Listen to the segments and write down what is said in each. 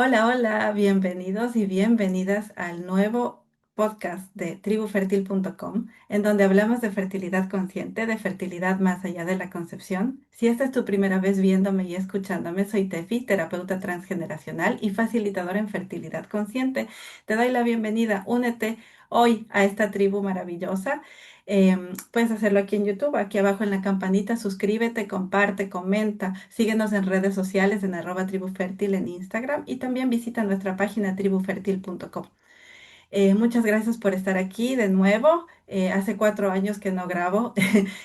Hola, hola, bienvenidos y bienvenidas al nuevo podcast de tribufertil.com, en donde hablamos de fertilidad consciente, de fertilidad más allá de la concepción. Si esta es tu primera vez viéndome y escuchándome, soy Tefi, terapeuta transgeneracional y facilitadora en fertilidad consciente. Te doy la bienvenida, únete hoy a esta tribu maravillosa. Puedes hacerlo aquí en YouTube, aquí abajo en la campanita, suscríbete, comparte, comenta, síguenos en redes sociales en @tribufértil en Instagram y también visita nuestra página tribufertil.com. Muchas gracias por estar aquí de nuevo. Hace 4 años que no grabo.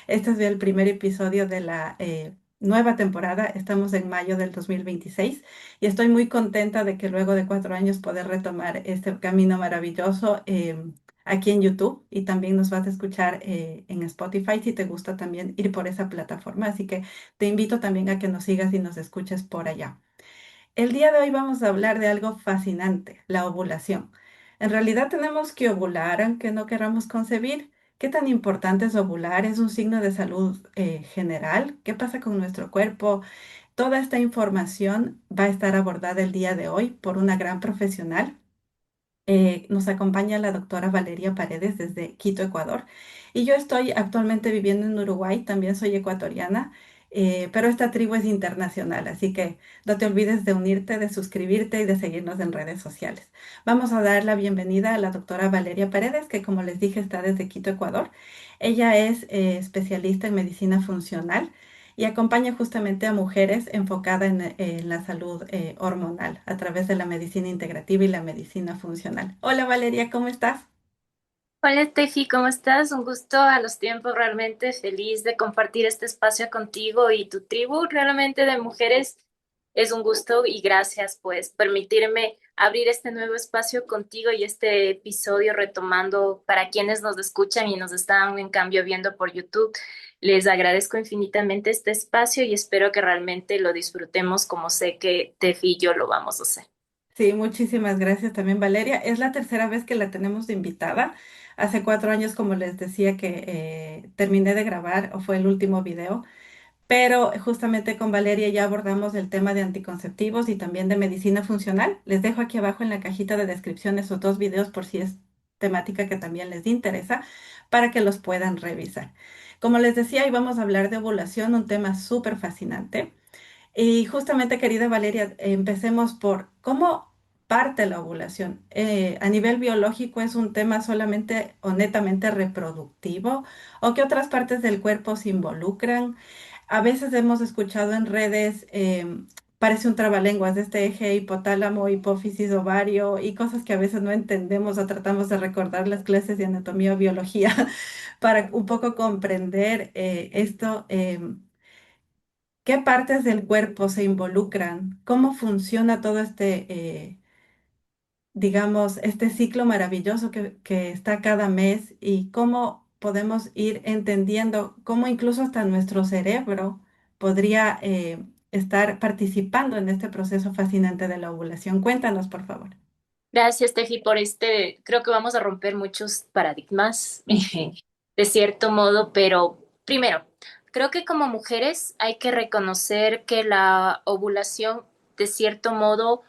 Este es el primer episodio de la nueva temporada. Estamos en mayo del 2026 y estoy muy contenta de que luego de 4 años poder retomar este camino maravilloso aquí en YouTube, y también nos vas a escuchar en Spotify si te gusta también ir por esa plataforma. Así que te invito también a que nos sigas y nos escuches por allá. El día de hoy vamos a hablar de algo fascinante, la ovulación. En realidad tenemos que ovular aunque no queramos concebir. ¿Qué tan importante es ovular? ¿Es un signo de salud general? ¿Qué pasa con nuestro cuerpo? Toda esta información va a estar abordada el día de hoy por una gran profesional. Nos acompaña la doctora Valeria Paredes desde Quito, Ecuador. Y yo estoy actualmente viviendo en Uruguay, también soy ecuatoriana, pero esta tribu es internacional, así que no te olvides de unirte, de suscribirte y de seguirnos en redes sociales. Vamos a dar la bienvenida a la doctora Valeria Paredes, que como les dije está desde Quito, Ecuador. Ella es especialista en medicina funcional y acompaña justamente a mujeres enfocada en la salud hormonal a través de la medicina integrativa y la medicina funcional. Hola Valeria, ¿cómo estás? Hola Tefi, ¿cómo estás? Un gusto a los tiempos, realmente feliz de compartir este espacio contigo y tu tribu, realmente de mujeres. Es un gusto y gracias pues permitirme abrir este nuevo espacio contigo y este episodio retomando para quienes nos escuchan y nos están en cambio viendo por YouTube. Les agradezco infinitamente este espacio y espero que realmente lo disfrutemos como sé que Tefi y yo lo vamos a hacer. Sí, muchísimas gracias también Valeria. Es la tercera vez que la tenemos de invitada. Hace 4 años, como les decía, que terminé de grabar, o fue el último video. Pero justamente con Valeria ya abordamos el tema de anticonceptivos y también de medicina funcional. Les dejo aquí abajo en la cajita de descripción esos dos videos por si es temática que también les interesa, para que los puedan revisar. Como les decía, hoy vamos a hablar de ovulación, un tema súper fascinante. Y justamente, querida Valeria, empecemos por cómo parte la ovulación. A nivel biológico, ¿es un tema solamente o netamente reproductivo? ¿O qué otras partes del cuerpo se involucran? A veces hemos escuchado en redes, parece un trabalenguas de este eje hipotálamo, hipófisis, ovario y cosas que a veces no entendemos o tratamos de recordar las clases de anatomía o biología para un poco comprender esto. ¿Qué partes del cuerpo se involucran? ¿Cómo funciona todo este, digamos, este ciclo maravilloso que está cada mes, y cómo podemos ir entendiendo cómo incluso hasta nuestro cerebro podría estar participando en este proceso fascinante de la ovulación? Cuéntanos, por favor. Gracias, Tefi, por este. Creo que vamos a romper muchos paradigmas, de cierto modo, pero primero, creo que como mujeres hay que reconocer que la ovulación, de cierto modo,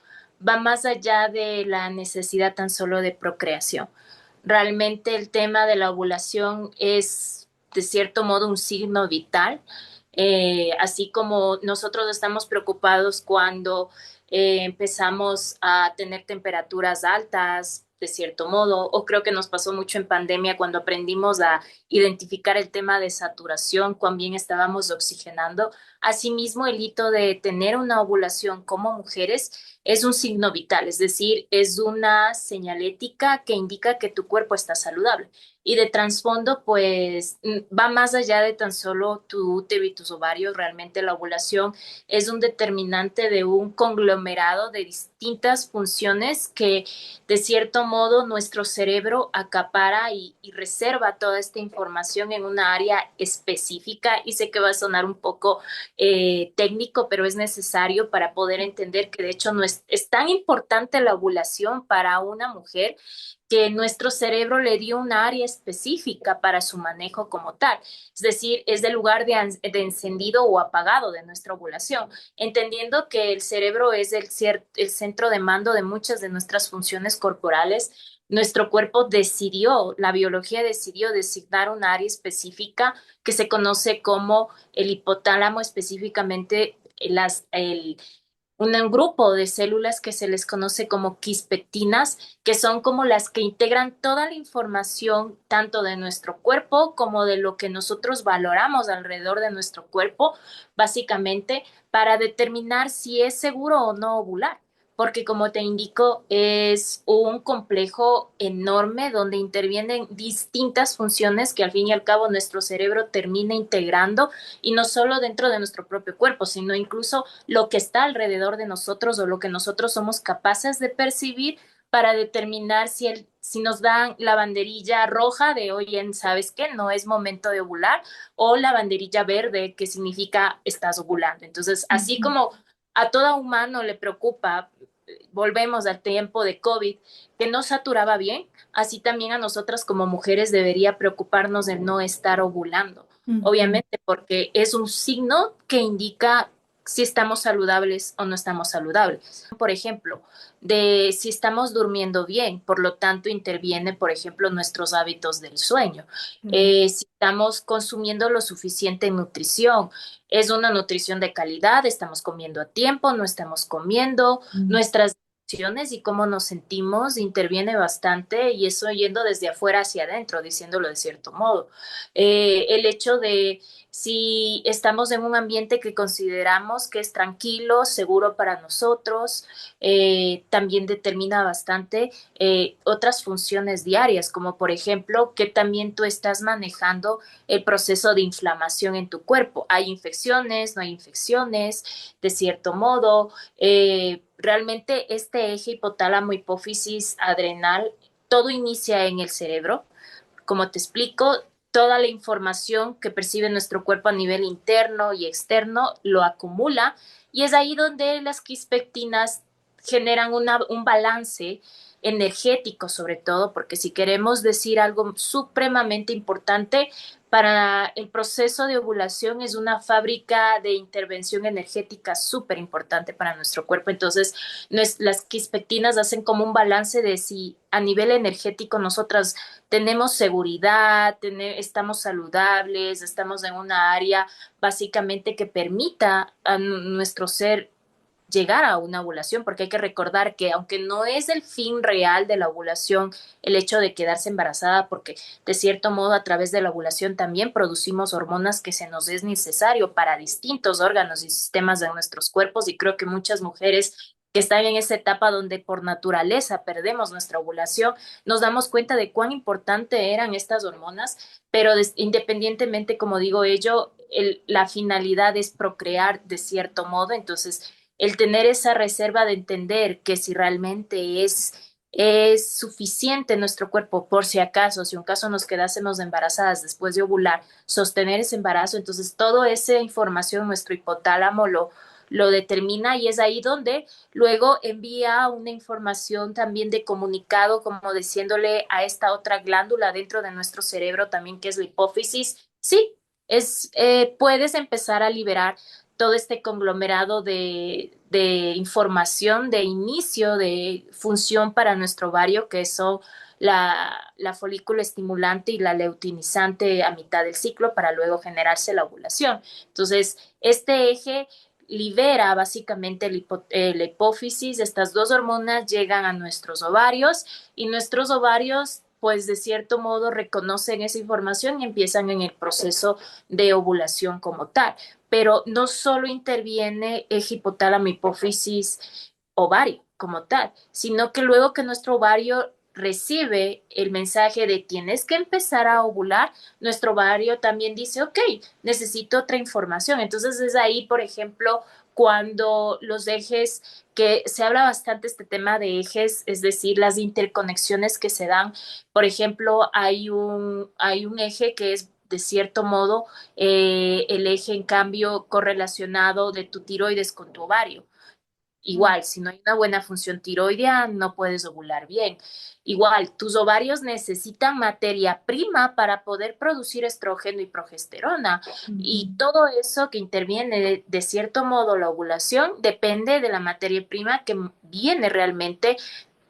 va más allá de la necesidad tan solo de procreación. Realmente el tema de la ovulación es, de cierto modo, un signo vital. Así como nosotros estamos preocupados cuando empezamos a tener temperaturas altas, de cierto modo, o creo que nos pasó mucho en pandemia cuando aprendimos a identificar el tema de saturación, cuán bien estábamos oxigenando. Asimismo, el hito de tener una ovulación como mujeres es un signo vital, es decir, es una señalética que indica que tu cuerpo está saludable. Y de trasfondo, pues va más allá de tan solo tu útero y tus ovarios. Realmente la ovulación es un determinante de un conglomerado de distintas funciones que de cierto modo nuestro cerebro acapara y reserva toda esta información en una área específica. Y sé que va a sonar un poco técnico, pero es necesario para poder entender que de hecho nuestra es tan importante la ovulación para una mujer que nuestro cerebro le dio un área específica para su manejo como tal. Es decir, es el lugar de encendido o apagado de nuestra ovulación, entendiendo que el cerebro es el centro de mando de muchas de nuestras funciones corporales. Nuestro cuerpo decidió, la biología decidió designar un área específica que se conoce como el hipotálamo, específicamente un grupo de células que se les conoce como quispectinas, que son como las que integran toda la información, tanto de nuestro cuerpo como de lo que nosotros valoramos alrededor de nuestro cuerpo, básicamente para determinar si es seguro o no ovular. Porque como te indico, es un complejo enorme donde intervienen distintas funciones que al fin y al cabo nuestro cerebro termina integrando, y no solo dentro de nuestro propio cuerpo, sino incluso lo que está alrededor de nosotros o lo que nosotros somos capaces de percibir para determinar si nos dan la banderilla roja de, oye, ¿sabes qué? No es momento de ovular, o la banderilla verde, que significa estás ovulando. Entonces, así Ujú, como a todo humano le preocupa, volvemos al tiempo de COVID, que no saturaba bien, así también a nosotras como mujeres debería preocuparnos de no estar ovulando, ujú, obviamente, porque es un signo que indica si estamos saludables o no estamos saludables. Por ejemplo, de si estamos durmiendo bien, por lo tanto interviene, por ejemplo, nuestros hábitos del sueño. claro. Si estamos consumiendo lo suficiente nutrición, es una nutrición de calidad, estamos comiendo a tiempo, no estamos comiendo, Mm. nuestras emociones y cómo nos sentimos interviene bastante, y eso yendo desde afuera hacia adentro, diciéndolo de cierto modo. El hecho de si estamos en un ambiente que consideramos que es tranquilo, seguro para nosotros, también determina bastante otras funciones diarias, como por ejemplo que también tú estás manejando el proceso de inflamación en tu cuerpo. Hay infecciones, no hay infecciones, de cierto modo. Realmente este eje hipotálamo, hipófisis, adrenal, todo inicia en el cerebro. Como te explico, toda la información que percibe nuestro cuerpo a nivel interno y externo lo acumula, y es ahí donde las quispectinas generan un balance energético, sobre todo, porque si queremos decir algo supremamente importante, para el proceso de ovulación es una fábrica de intervención energética súper importante para nuestro cuerpo. Entonces, las quispectinas hacen como un balance de si a nivel energético nosotras tenemos seguridad, estamos saludables, estamos en una área básicamente que permita a nuestro ser llegar a una ovulación, porque hay que recordar que aunque no es el fin real de la ovulación el hecho de quedarse embarazada, porque de cierto modo a través de la ovulación también producimos hormonas que se nos es necesario para distintos órganos y sistemas de nuestros cuerpos, y creo que muchas mujeres que están en esa etapa donde por naturaleza perdemos nuestra ovulación, nos damos cuenta de cuán importante eran estas hormonas, pero independientemente, como digo, la finalidad es procrear de cierto modo. Entonces el tener esa reserva de entender que si realmente es suficiente nuestro cuerpo, por si acaso, si un caso nos quedásemos embarazadas después de ovular, sostener ese embarazo, entonces toda esa información nuestro hipotálamo lo determina, y es ahí donde luego envía una información también de comunicado, como diciéndole a esta otra glándula dentro de nuestro cerebro también, que es la hipófisis, sí, puedes empezar a liberar todo este conglomerado de información de inicio de función para nuestro ovario, que son la folícula estimulante y la leutinizante a mitad del ciclo, para luego generarse la ovulación. Entonces, este eje libera básicamente la hipófisis, estas dos hormonas llegan a nuestros ovarios, y nuestros ovarios pues de cierto modo reconocen esa información y empiezan en el proceso de ovulación como tal. Pero no solo interviene el hipotálamo, hipófisis, ovario como tal, sino que luego que nuestro ovario recibe el mensaje de tienes que empezar a ovular, nuestro ovario también dice, ok, necesito otra información. Entonces es ahí, por ejemplo, cuando los ejes, que se habla bastante este tema de ejes, es decir, las interconexiones que se dan. Por ejemplo, hay un eje que es de cierto modo el eje en cambio correlacionado de tu tiroides con tu ovario. Igual, si no hay una buena función tiroidea, no puedes ovular bien. Igual, tus ovarios necesitan materia prima para poder producir estrógeno y progesterona. Ujú. Y todo eso que interviene de cierto modo la ovulación depende de la materia prima que viene realmente,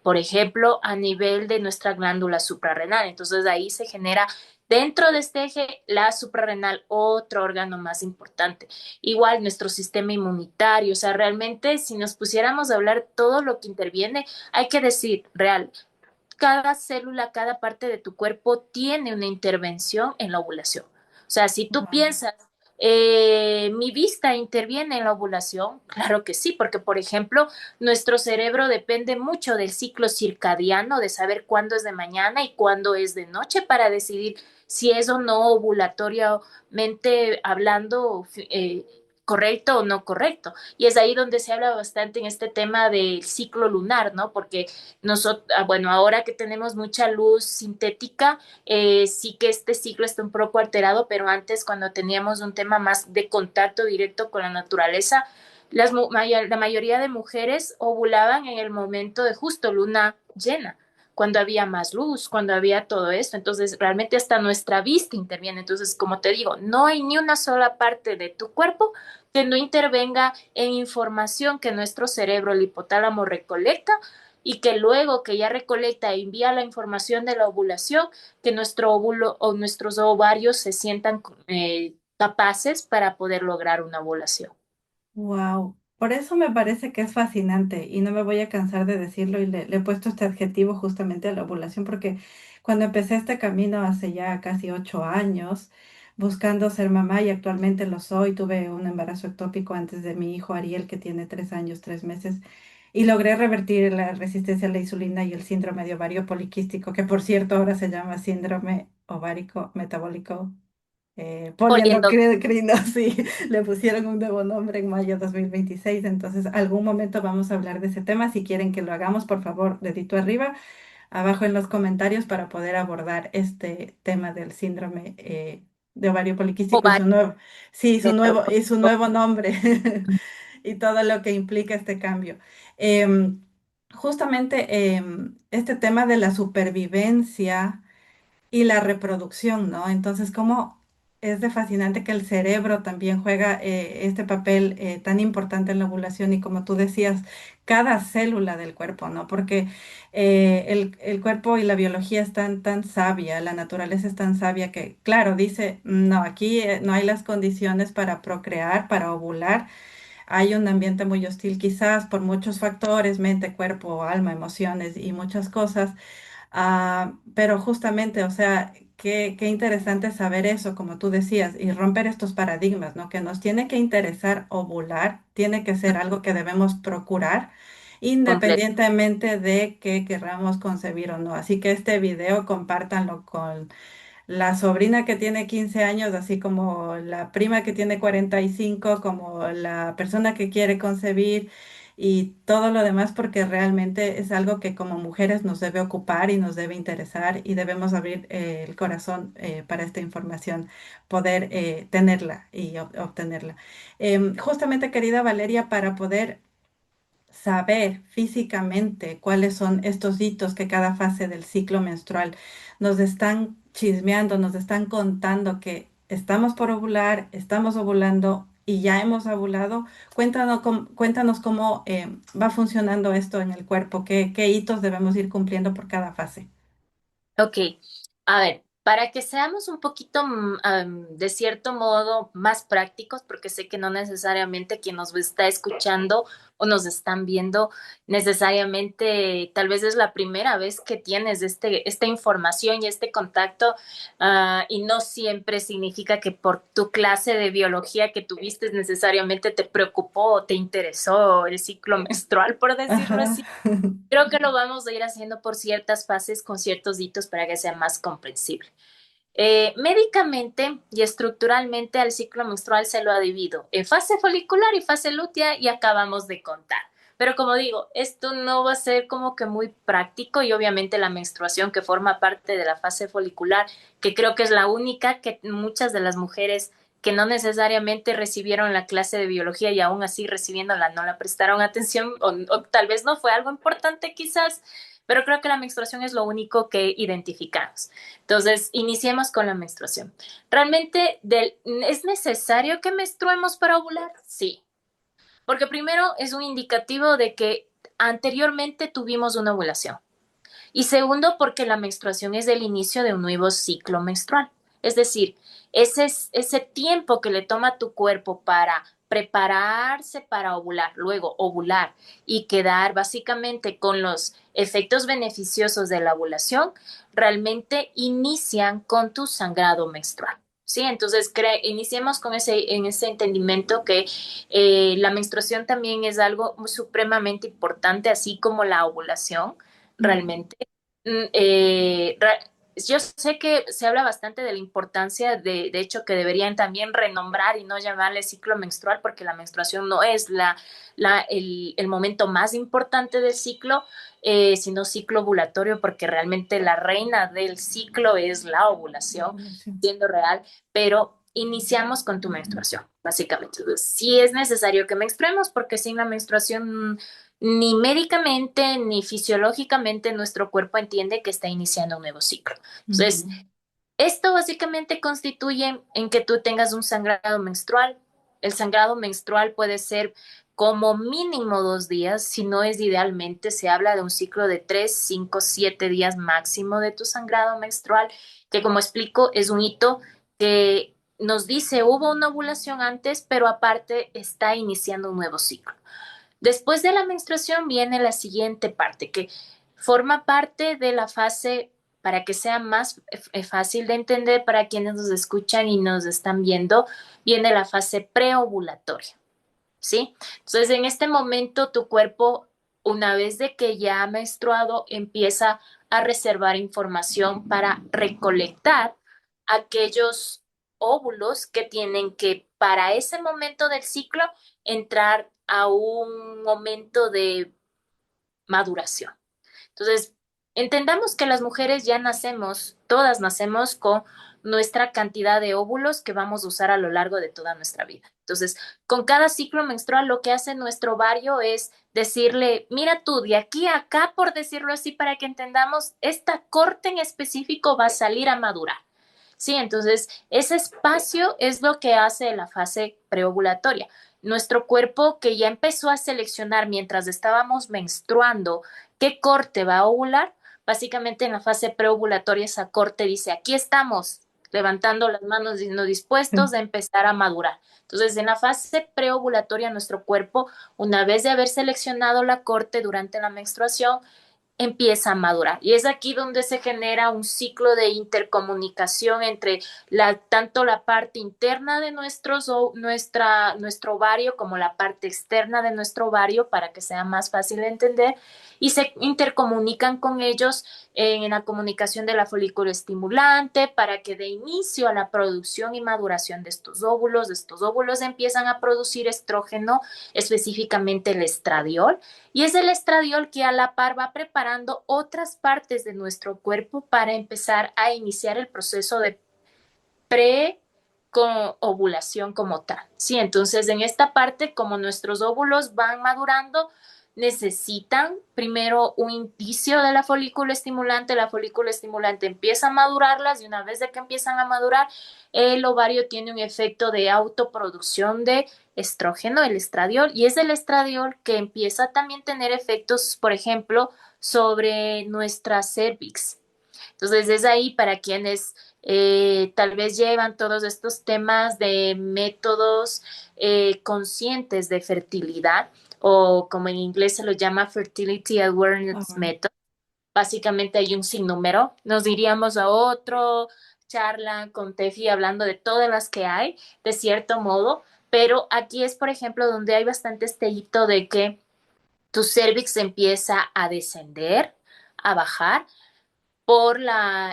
por ejemplo, a nivel de nuestra glándula suprarrenal. Entonces ahí se genera dentro de este eje la suprarrenal, otro órgano más importante. Igual nuestro sistema inmunitario, o sea, realmente si nos pusiéramos a hablar todo lo que interviene, hay que decir, real, cada célula, cada parte de tu cuerpo tiene una intervención en la ovulación. O sea, si tú Wow. piensas, mi vista interviene en la ovulación, claro que sí, porque por ejemplo, nuestro cerebro depende mucho del ciclo circadiano, de saber cuándo es de mañana y cuándo es de noche para decidir si es o no ovulatoriamente hablando correcto o no correcto. Y es ahí donde se habla bastante en este tema del ciclo lunar, ¿no? Porque nosotros, bueno, ahora que tenemos mucha luz sintética, sí que este ciclo está un poco alterado, pero antes cuando teníamos un tema más de contacto directo con la naturaleza, la mayoría de mujeres ovulaban en el momento de justo luna llena, cuando había más luz, cuando había todo esto. Entonces, realmente hasta nuestra vista interviene. Entonces, como te digo, no hay ni una sola parte de tu cuerpo que no intervenga en información que nuestro cerebro, el hipotálamo, recolecta y que luego que ya recolecta e envía la información de la ovulación, que nuestro óvulo o nuestros ovarios se sientan capaces para poder lograr una ovulación. Wow, por eso me parece que es fascinante y no me voy a cansar de decirlo y le he puesto este adjetivo justamente a la ovulación porque cuando empecé este camino hace ya casi 8 años, buscando ser mamá y actualmente lo soy, tuve un embarazo ectópico antes de mi hijo Ariel que tiene 3 años, 3 meses y logré revertir la resistencia a la insulina y el síndrome de ovario poliquístico, que por cierto ahora se llama síndrome ovárico metabólico Poliendo poliendocrino, sí, le pusieron un nuevo nombre en mayo 2026, entonces algún momento vamos a hablar de ese tema. Si quieren que lo hagamos, por favor, dedito arriba, abajo en los comentarios para poder abordar este tema del síndrome de ovario poliquístico y su ovario nuevo, sí, y su metabólico. nuevo nombre y todo lo que implica este cambio. Em, Justamente este tema de la supervivencia y la reproducción, ¿no? Entonces, cómo es de fascinante que el cerebro también juega este papel tan importante en la ovulación y como tú decías, cada célula del cuerpo, ¿no? Porque el cuerpo y la biología es tan sabia, la naturaleza es tan sabia que, claro, dice, no, aquí no hay las condiciones para procrear, para ovular. Hay un ambiente muy hostil, quizás por muchos factores, mente, cuerpo, alma, emociones y muchas cosas. Pero justamente, o sea, qué interesante saber eso, como tú decías, y romper estos paradigmas, ¿no? Que nos tiene que interesar ovular, tiene que ser algo que debemos procurar, Completo. independientemente de que querramos concebir o no. Así que este video compártanlo con la sobrina que tiene 15 años, así como la prima que tiene 45, como la persona que quiere concebir y todo lo demás, porque realmente es algo que como mujeres nos debe ocupar y nos debe interesar y debemos abrir el corazón para esta información, poder tenerla y obtenerla. Justamente, querida Valeria, para poder saber físicamente cuáles son estos hitos que cada fase del ciclo menstrual nos están chismeando, nos están contando que estamos por ovular, estamos ovulando y ya hemos ovulado. Cuéntanos cómo va funcionando esto en el cuerpo, qué hitos debemos ir cumpliendo por cada fase. Ok, a ver, para que seamos un poquito, de cierto modo, más prácticos, porque sé que no necesariamente quien nos está escuchando o nos están viendo, necesariamente, tal vez es la primera vez que tienes esta información y este contacto, y no siempre significa que por tu clase de biología que tuviste necesariamente te preocupó o te interesó el ciclo menstrual, por decirlo Ajá. así. Creo que lo vamos a ir haciendo por ciertas fases con ciertos hitos para que sea más comprensible. Médicamente y estructuralmente al ciclo menstrual se lo ha dividido en fase folicular y fase lútea y acabamos de contar. Pero como digo, esto no va a ser como que muy práctico y obviamente la menstruación que forma parte de la fase folicular, que creo que es la única que muchas de las mujeres que no necesariamente recibieron la clase de biología y aún así recibiéndola no la prestaron atención o tal vez no fue algo importante quizás, pero creo que la menstruación es lo único que identificamos. Entonces, iniciemos con la menstruación. ¿Realmente es necesario que menstruemos para ovular? Sí, porque primero es un indicativo de que anteriormente tuvimos una ovulación. Y segundo, porque la menstruación es el inicio de un nuevo ciclo menstrual. Es decir, ese tiempo que le toma a tu cuerpo para prepararse para ovular, luego ovular y quedar básicamente con los efectos beneficiosos de la ovulación, realmente inician con tu sangrado menstrual. Sí, entonces iniciemos con en ese entendimiento que la menstruación también es algo supremamente importante, así como la ovulación, Ujú. realmente. Mm, eh, ra- yo sé que se habla bastante de la importancia de hecho, que deberían también renombrar y no llamarle ciclo menstrual, porque la menstruación no es el momento más importante del ciclo, sino ciclo ovulatorio, porque realmente la reina del ciclo es la La ovulación, ovulación. siendo real, pero iniciamos con tu menstruación, básicamente. Entonces, sí es necesario que menstruemos, porque sin la menstruación ni médicamente ni fisiológicamente nuestro cuerpo entiende que está iniciando un nuevo ciclo. Entonces, Ujú. esto básicamente constituye en que tú tengas un sangrado menstrual. El sangrado menstrual puede ser como mínimo 2 días, si no es idealmente, se habla de un ciclo de 3, 5, 7 días máximo de tu sangrado menstrual, que como explico es un hito que nos dice hubo una ovulación antes, pero aparte está iniciando un nuevo ciclo. Después de la menstruación viene la siguiente parte, que forma parte de la fase, para que sea más fácil de entender para quienes nos escuchan y nos están viendo, viene la fase preovulatoria, ¿sí? Entonces, en este momento tu cuerpo, una vez de que ya ha menstruado, empieza a reservar información para recolectar aquellos óvulos que tienen que, para ese momento del ciclo, entrar a un momento de maduración. Entonces, entendamos que las mujeres ya nacemos, todas nacemos con nuestra cantidad de óvulos que vamos a usar a lo largo de toda nuestra vida. Entonces, con cada ciclo menstrual, lo que hace nuestro ovario es decirle, mira tú, de aquí a acá, por decirlo así, para que entendamos, esta corte en específico va a salir a madurar. Sí, entonces ese espacio es lo que hace la fase preovulatoria. Nuestro cuerpo que ya empezó a seleccionar mientras estábamos menstruando qué corte va a ovular, básicamente en la fase preovulatoria esa corte dice, aquí estamos, levantando las manos y no dispuestos Sí. a empezar a madurar. Entonces, en la fase preovulatoria, nuestro cuerpo, una vez de haber seleccionado la corte durante la menstruación, empieza a madurar. Y es aquí donde se genera un ciclo de intercomunicación entre tanto la parte interna de nuestro ovario como la parte externa de nuestro ovario para que sea más fácil de entender y se intercomunican con ellos en la comunicación de la folículo estimulante para que dé inicio a la producción y maduración de estos óvulos. Estos óvulos empiezan a producir estrógeno, específicamente el estradiol, y es el estradiol que a la par va preparando otras partes de nuestro cuerpo para empezar a iniciar el proceso de pre ovulación como tal. Sí, entonces en esta parte, como nuestros óvulos van madurando, necesitan primero un indicio de la folícula estimulante empieza a madurarlas y una vez de que empiezan a madurar, el ovario tiene un efecto de autoproducción de estrógeno, el estradiol, y es el estradiol que empieza también a tener efectos, por ejemplo, sobre nuestra cervix. Entonces, es ahí para quienes tal vez llevan todos estos temas de métodos conscientes de fertilidad, o como en inglés se lo llama Fertility Ah, Awareness bueno. Method. Básicamente hay un sinnúmero. Nos diríamos a otro charla con Tefi hablando de todas las que hay, de cierto modo, pero aquí es, por ejemplo, donde hay bastante este hito de que tu cervix empieza a descender, a bajar por el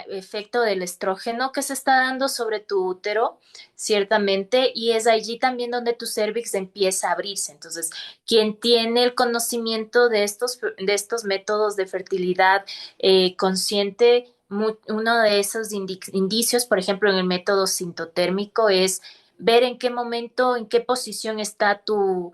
efecto del estrógeno que se está dando sobre tu útero, ciertamente, y es allí también donde tu cervix empieza a abrirse. Entonces, quien tiene el conocimiento de estos métodos de fertilidad consciente, uno de esos indicios, por ejemplo, en el método sintotérmico, es ver en qué momento, en qué posición está tu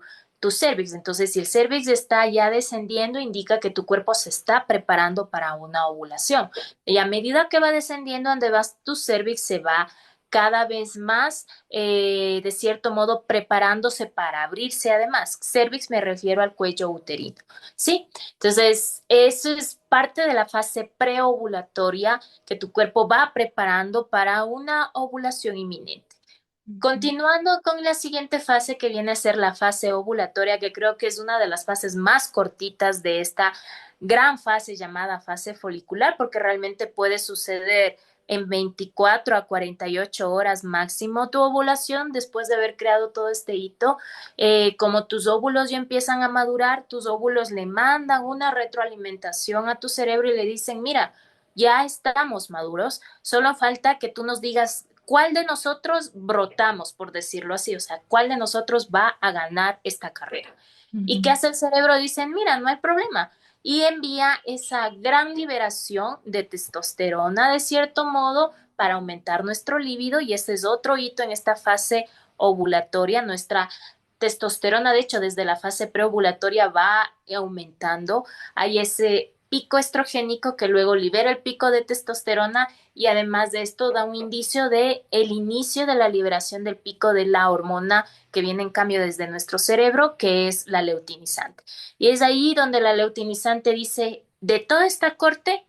cervix. Entonces, si el cervix está ya descendiendo, indica que tu cuerpo se está preparando para una ovulación. Y a medida que va descendiendo, donde vas, tu cervix se va cada vez más, de cierto modo, preparándose para abrirse. Además, cervix me refiero al cuello uterino, ¿sí? Entonces, eso es parte de la fase preovulatoria que tu cuerpo va preparando para una ovulación inminente. Ujú. Continuando con la siguiente fase que viene a ser la fase ovulatoria, que creo que es una de las fases más cortitas de esta gran fase llamada fase folicular, porque realmente puede suceder en 24 a 48 horas máximo tu ovulación después de haber creado todo este hito. Como tus óvulos ya empiezan a madurar, tus óvulos le mandan una retroalimentación a tu cerebro y le dicen, mira, ya estamos maduros, solo falta que tú nos digas cuál de nosotros brotamos, por decirlo así, o sea, cuál de nosotros va a ganar esta carrera. ¿Y qué Ujú. hace el cerebro? Dicen, mira, no hay problema. Y envía esa gran liberación de testosterona, de cierto modo, para aumentar nuestro líbido. Y ese es otro hito en esta fase ovulatoria. Nuestra testosterona, de hecho, desde la fase preovulatoria va aumentando. Hay ese pico estrogénico que luego libera el pico de testosterona y además de esto da un indicio de el inicio de la liberación del pico de la hormona que viene en cambio desde nuestro cerebro, que es la leutinizante. Y es ahí donde la leutinizante dice, de toda esta corte,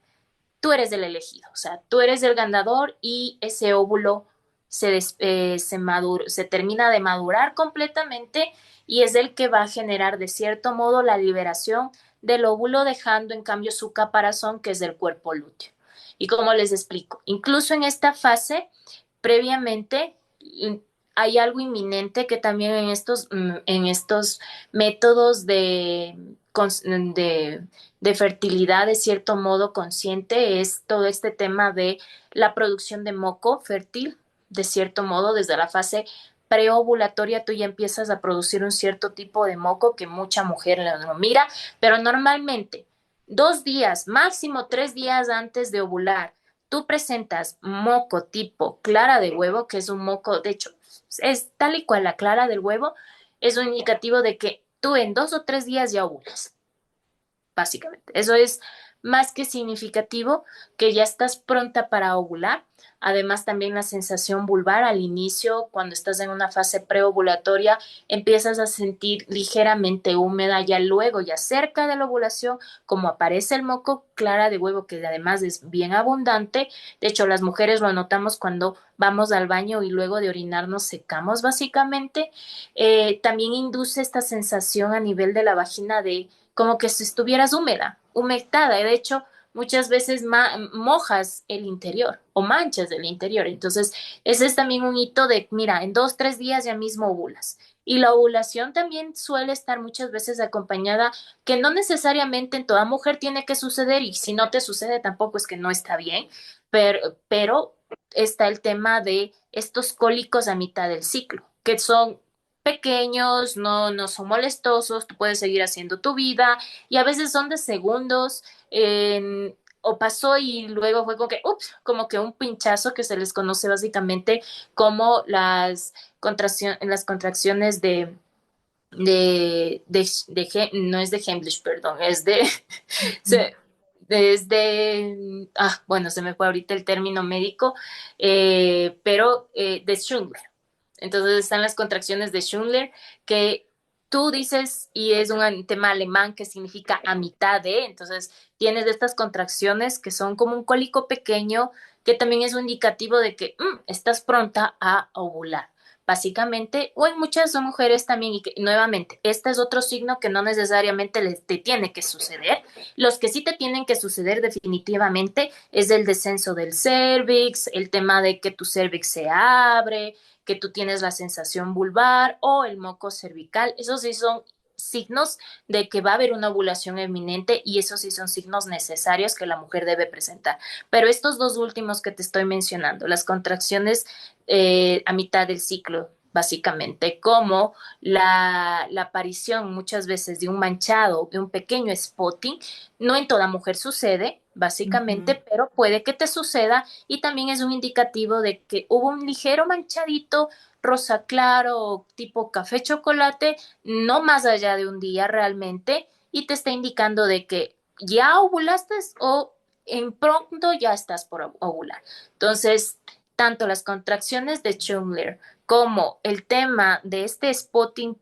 tú eres el elegido, o sea, tú eres el ganador y ese óvulo se termina de madurar completamente y es el que va a generar de cierto modo la liberación del óvulo, dejando en cambio su caparazón, que es del cuerpo lúteo. Y como les explico, incluso en esta fase, previamente, hay algo inminente que también en estos métodos de de fertilidad de cierto modo consciente es todo este tema de la producción de moco fértil, de cierto modo, desde la fase preovulatoria tú ya empiezas a producir un cierto tipo de moco que mucha mujer lo mira, pero normalmente 2 días, máximo 3 días antes de ovular, tú presentas moco tipo clara de huevo, que es un moco, de hecho, es tal y cual la clara del huevo, es un indicativo de que tú en 2 o 3 días ya ovulas básicamente. Eso es más que significativo que ya estás pronta para ovular. Además, también la sensación vulvar al inicio, cuando estás en una fase preovulatoria, empiezas a sentir ligeramente húmeda, ya luego, ya cerca de la ovulación, como aparece el moco clara de huevo, que además es bien abundante. De hecho, las mujeres lo notamos cuando vamos al baño y luego de orinar nos secamos básicamente. También induce esta sensación a nivel de la vagina de como que si estuvieras húmeda, humectada. De hecho, muchas veces mojas el interior o manchas el interior. Entonces, ese es también un hito de, mira, en 2, 3 días ya mismo ovulas. Y la ovulación también suele estar muchas veces acompañada, que no necesariamente en toda mujer tiene que suceder, y si no te sucede tampoco es que no está bien, pero está el tema de estos cólicos a mitad del ciclo, que son pequeños, no son molestosos, tú puedes seguir haciendo tu vida y a veces son de segundos, o pasó y luego fue como que, ups, como que un pinchazo que se les conoce básicamente como las contracciones no es de Heimlich, perdón, es de, Ujú. se, bueno, se me fue ahorita el término médico, pero de Schindler. Entonces están las contracciones de Schindler que tú dices, y es un tema alemán que significa a mitad de, entonces tienes estas contracciones que son como un cólico pequeño, que también es un indicativo de que estás pronta a ovular. Básicamente, o en muchas mujeres también, y que nuevamente, este es otro signo que no necesariamente te tiene que suceder. Los que sí te tienen que suceder definitivamente es el descenso del cervix, el tema de que tu cervix se abre, que tú tienes la sensación vulvar o el moco cervical. Esos sí son signos de que va a haber una ovulación eminente y esos sí son signos necesarios que la mujer debe presentar. Pero estos dos últimos que te estoy mencionando, las contracciones a mitad del ciclo básicamente, como la aparición muchas veces de un manchado, de un pequeño spotting. No en toda mujer sucede, básicamente, Ujú. pero puede que te suceda y también es un indicativo de que hubo un ligero manchadito rosa claro, tipo café chocolate, no más allá de un día realmente, y te está indicando de que ya ovulaste o en pronto ya estás por ovular. Entonces, tanto las contracciones de Schindler como el tema de este spotting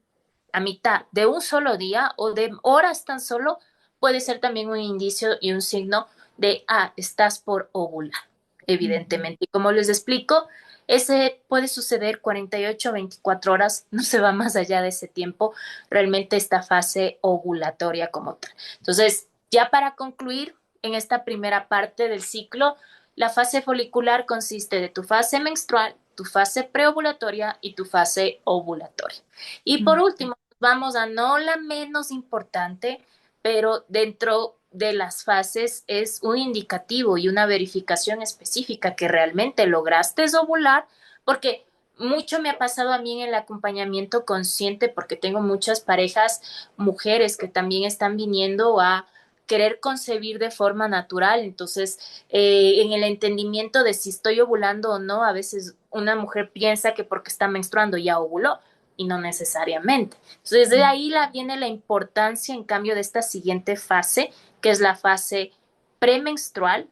a mitad de un solo día o de horas tan solo puede ser también un indicio y un signo de, estás por ovular, Ujú. evidentemente. Y como les explico, ese puede suceder 48 o 24 horas, no se va más allá de ese tiempo, realmente esta fase ovulatoria como tal. Entonces, ya para concluir, en esta primera parte del ciclo, la fase folicular consiste de tu fase menstrual, tu fase preovulatoria y tu fase ovulatoria. Y por Ujú. último, vamos a no la menos importante, pero dentro de las fases es un indicativo y una verificación específica que realmente lograste ovular, porque mucho me ha pasado a mí en el acompañamiento consciente, porque tengo muchas parejas, mujeres que también están viniendo a querer concebir de forma natural. Entonces, en el entendimiento de si estoy ovulando o no, a veces una mujer piensa que porque está menstruando ya ovuló y no necesariamente. Entonces, de ahí viene la importancia, en cambio, de esta siguiente fase, que es la fase premenstrual,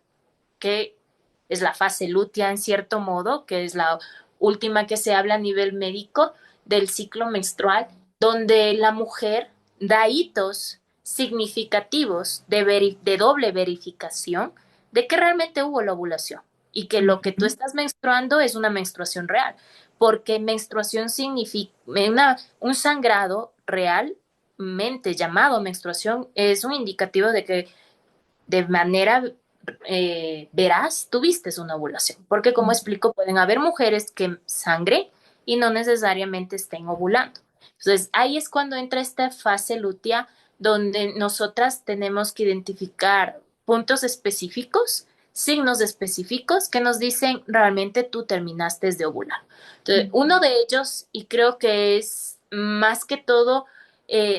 que es la fase lútea en cierto modo, que es la última que se habla a nivel médico del ciclo menstrual, donde la mujer da hitos significativos de doble verificación de que realmente hubo la ovulación y que lo que tú Ujú. estás menstruando es una menstruación real, porque menstruación significa un sangrado realmente llamado menstruación es un indicativo de que de manera veraz tuviste una ovulación. Porque como Ujú. explico, pueden haber mujeres que sangren y no necesariamente estén ovulando. Entonces, ahí es cuando entra esta fase lútea donde nosotras tenemos que identificar puntos específicos, signos específicos que nos dicen realmente tú terminaste de ovular. Entonces, uno de ellos, y creo que es más que todo,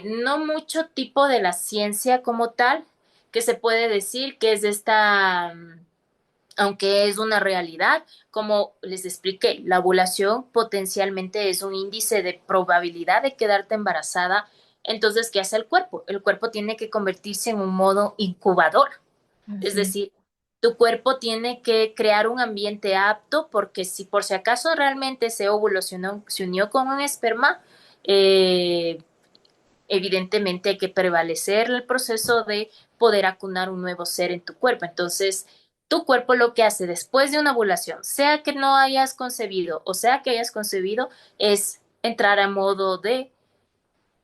no mucho tipo de la ciencia como tal, que se puede decir que es esta, aunque es una realidad, como les expliqué, la ovulación potencialmente es un índice de probabilidad de quedarte embarazada. Entonces, ¿qué hace el cuerpo? El cuerpo tiene que convertirse en un modo incubador, es Así es. decir, tu cuerpo tiene que crear un ambiente apto porque si por si acaso realmente ese óvulo se unió con un esperma, eh, evidentemente hay que prevalecer el proceso de poder acunar un nuevo ser en tu cuerpo. Entonces, tu cuerpo lo que hace después de una ovulación, sea que no hayas concebido o sea que hayas concebido, es entrar a modo de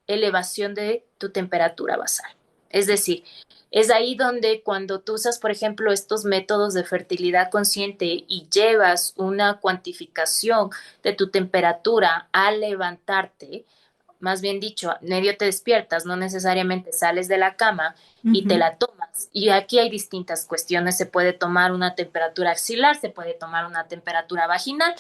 elevación de tu temperatura basal. Es decir, es ahí donde cuando tú usas, por ejemplo, estos métodos de fertilidad consciente y llevas una cuantificación de tu temperatura al levantarte, más bien dicho, medio te despiertas, no necesariamente sales de la cama y te Ujú. la tomas. Y aquí hay distintas cuestiones. Se puede tomar una temperatura axilar, se puede tomar una temperatura vaginal.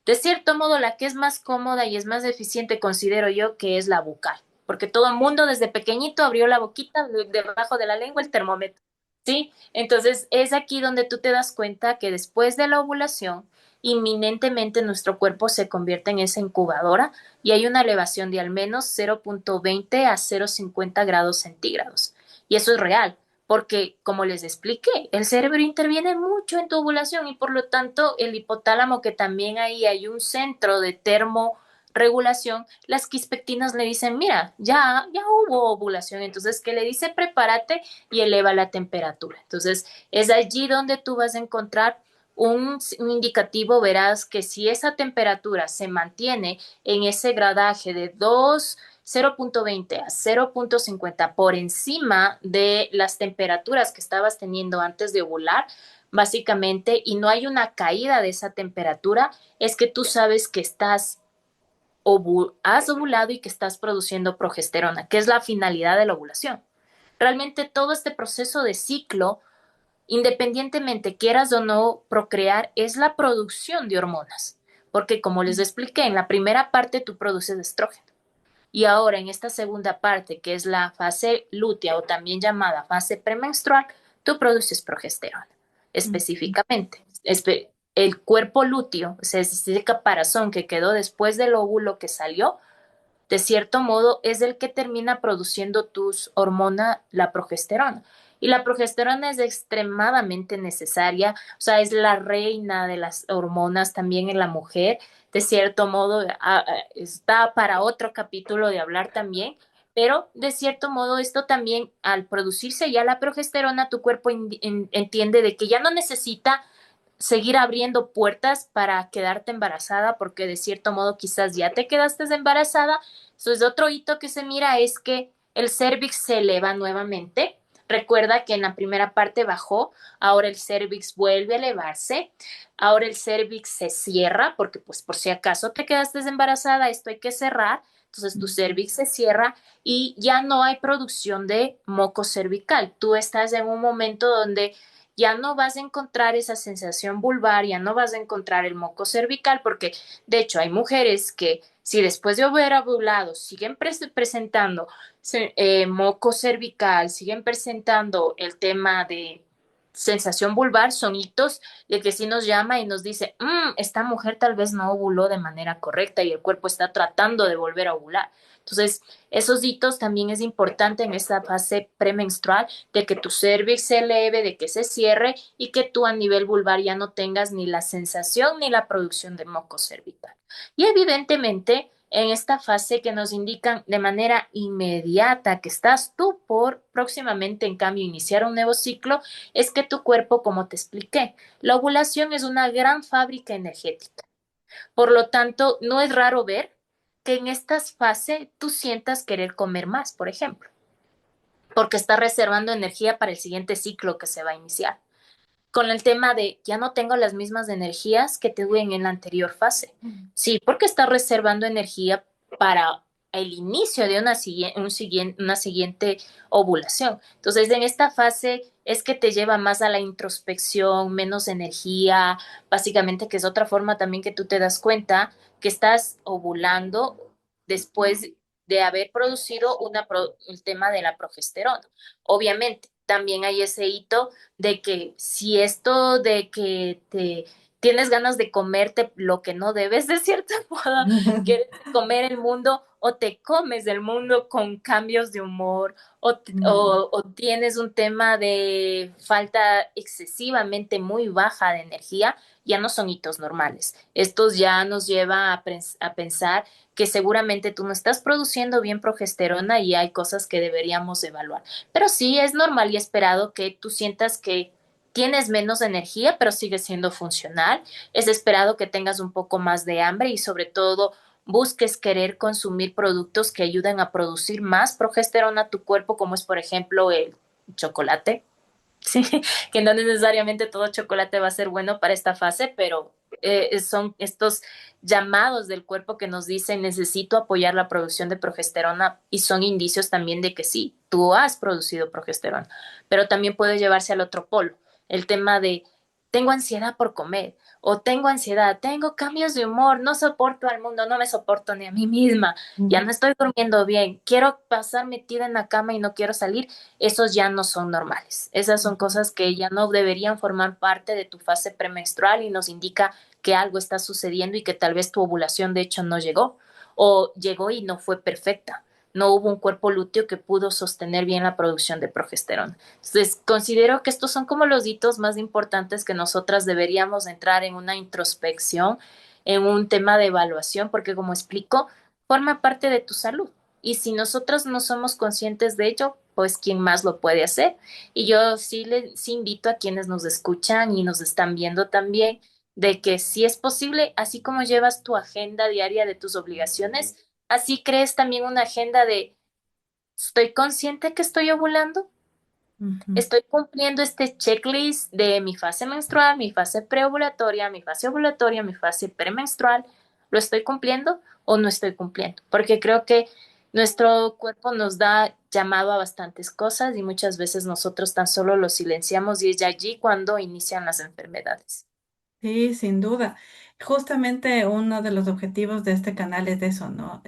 De cierto modo, la que es más cómoda y es más eficiente, considero yo, que es la bucal, porque todo el mundo desde pequeñito abrió la boquita debajo de la lengua el termómetro, ¿sí? Entonces es aquí donde tú te das cuenta que después de la ovulación, inminentemente nuestro cuerpo se convierte en esa incubadora y hay una elevación de al menos 0,20 a 0,50 grados centígrados. Y eso es real porque, como les expliqué, el cerebro interviene mucho en tu ovulación y por lo tanto el hipotálamo, que también ahí hay un centro de termorregulación, las quispectinas le dicen, mira, ya hubo ovulación, entonces que le dice, prepárate y eleva la temperatura. Entonces es allí donde tú vas a encontrar un indicativo, verás que si esa temperatura se mantiene en ese gradaje de 0,20 a 0,50 por encima de las temperaturas que estabas teniendo antes de ovular, básicamente, y no hay una caída de esa temperatura, es que tú sabes que has ovulado y que estás produciendo progesterona, que es la finalidad de la ovulación. Realmente todo este proceso de ciclo, independientemente quieras o no procrear, es la producción de hormonas. porque como les expliqué, en la primera parte tú produces estrógeno. Y ahora en esta segunda parte, que es la fase lútea o también llamada fase premenstrual, tú produces progesterona específicamente. El cuerpo lúteo, o sea, ese caparazón que quedó después del óvulo que salió, de cierto modo es el que termina produciendo tus hormona, la progesterona. Y la progesterona es extremadamente necesaria, o sea, es la reina de las hormonas también en la mujer. De cierto modo, está para otro capítulo de hablar también, pero de cierto modo esto también, al producirse ya la progesterona, tu cuerpo entiende de que ya no necesita seguir abriendo puertas para quedarte embarazada, porque de cierto modo quizás ya te quedaste embarazada. Entonces, otro hito que se mira es que el cervix se eleva nuevamente. Recuerda que en la primera parte bajó, ahora el cervix vuelve a elevarse, ahora el cervix se cierra, porque pues por si acaso te quedaste embarazada, esto hay que cerrar, entonces tu cervix se cierra y ya no hay producción de moco cervical. Tú estás en un momento donde ya no vas a encontrar esa sensación vulvar, ya no vas a encontrar el moco cervical, porque de hecho hay mujeres que si después de haber ovulado siguen presentando moco cervical, siguen presentando el tema de sensación vulvar, son hitos de que sí nos llama y nos dice, esta mujer tal vez no ovuló de manera correcta y el cuerpo está tratando de volver a ovular. Entonces, esos hitos también es importante en esta fase premenstrual de que tu cervix se eleve, de que se cierre y que tú a nivel vulvar ya no tengas ni la sensación ni la producción de moco cervical. Y evidentemente, en esta fase que nos indican de manera inmediata que estás tú por próximamente, en cambio, iniciar un nuevo ciclo, es que tu cuerpo, como te expliqué, la ovulación es una gran fábrica energética. Por lo tanto, no es raro ver que en estas fases tú sientas querer comer más, por ejemplo, porque estás reservando energía para el siguiente ciclo que se va a iniciar. Con el tema de ya no tengo las mismas energías que tuve en la anterior fase. Sí, porque estás reservando energía para el inicio de una siguiente ovulación. Entonces, en esta fase es que te lleva más a la introspección, menos energía, básicamente, que es otra forma también que tú te das cuenta que estás ovulando después de haber producido el tema de la progesterona. Obviamente, también hay ese hito de que si esto de que te tienes ganas de comerte lo que no debes, de cierta modo, quieres comer el mundo o te comes el mundo con cambios de humor o tienes un tema de falta excesivamente muy baja de energía, ya no son hitos normales. Estos ya nos lleva a pensar que seguramente tú no estás produciendo bien progesterona y hay cosas que deberíamos evaluar. Pero sí es normal y esperado que tú sientas que tienes menos energía, pero sigues siendo funcional. Es esperado que tengas un poco más de hambre y sobre todo busques querer consumir productos que ayuden a producir más progesterona a tu cuerpo, como es por ejemplo el chocolate. Sí, que no necesariamente todo chocolate va a ser bueno para esta fase, pero son estos llamados del cuerpo que nos dicen necesito apoyar la producción de progesterona y son indicios también de que sí, tú has producido progesterona, pero también puede llevarse al otro polo, el tema de tengo ansiedad por comer o tengo ansiedad, tengo cambios de humor, no soporto al mundo, no me soporto ni a mí misma, ya no estoy durmiendo bien, quiero pasar metida en la cama y no quiero salir, esos ya no son normales. Esas son cosas que ya no deberían formar parte de tu fase premenstrual y nos indica que algo está sucediendo y que tal vez tu ovulación de hecho no llegó o llegó y no fue perfecta. No hubo un cuerpo lúteo que pudo sostener bien la producción de progesterona. Entonces, considero que estos son como los hitos más importantes que nosotras deberíamos entrar en una introspección, en un tema de evaluación, porque como explico, forma parte de tu salud. Y si nosotros no somos conscientes de ello, pues quién más lo puede hacer. Y yo sí invito a quienes nos escuchan y nos están viendo también, de que si es posible, así como llevas tu agenda diaria de tus obligaciones, así crees también una agenda de, ¿estoy consciente que estoy ovulando? Ujú. ¿Estoy cumpliendo este checklist de mi fase menstrual, mi fase preovulatoria, mi fase ovulatoria, mi fase premenstrual? ¿Lo estoy cumpliendo o no estoy cumpliendo? Porque creo que nuestro cuerpo nos da llamado a bastantes cosas y muchas veces nosotros tan solo lo silenciamos y es allí cuando inician las enfermedades. Sí, sin duda. Justamente uno de los objetivos de este canal es eso, ¿no?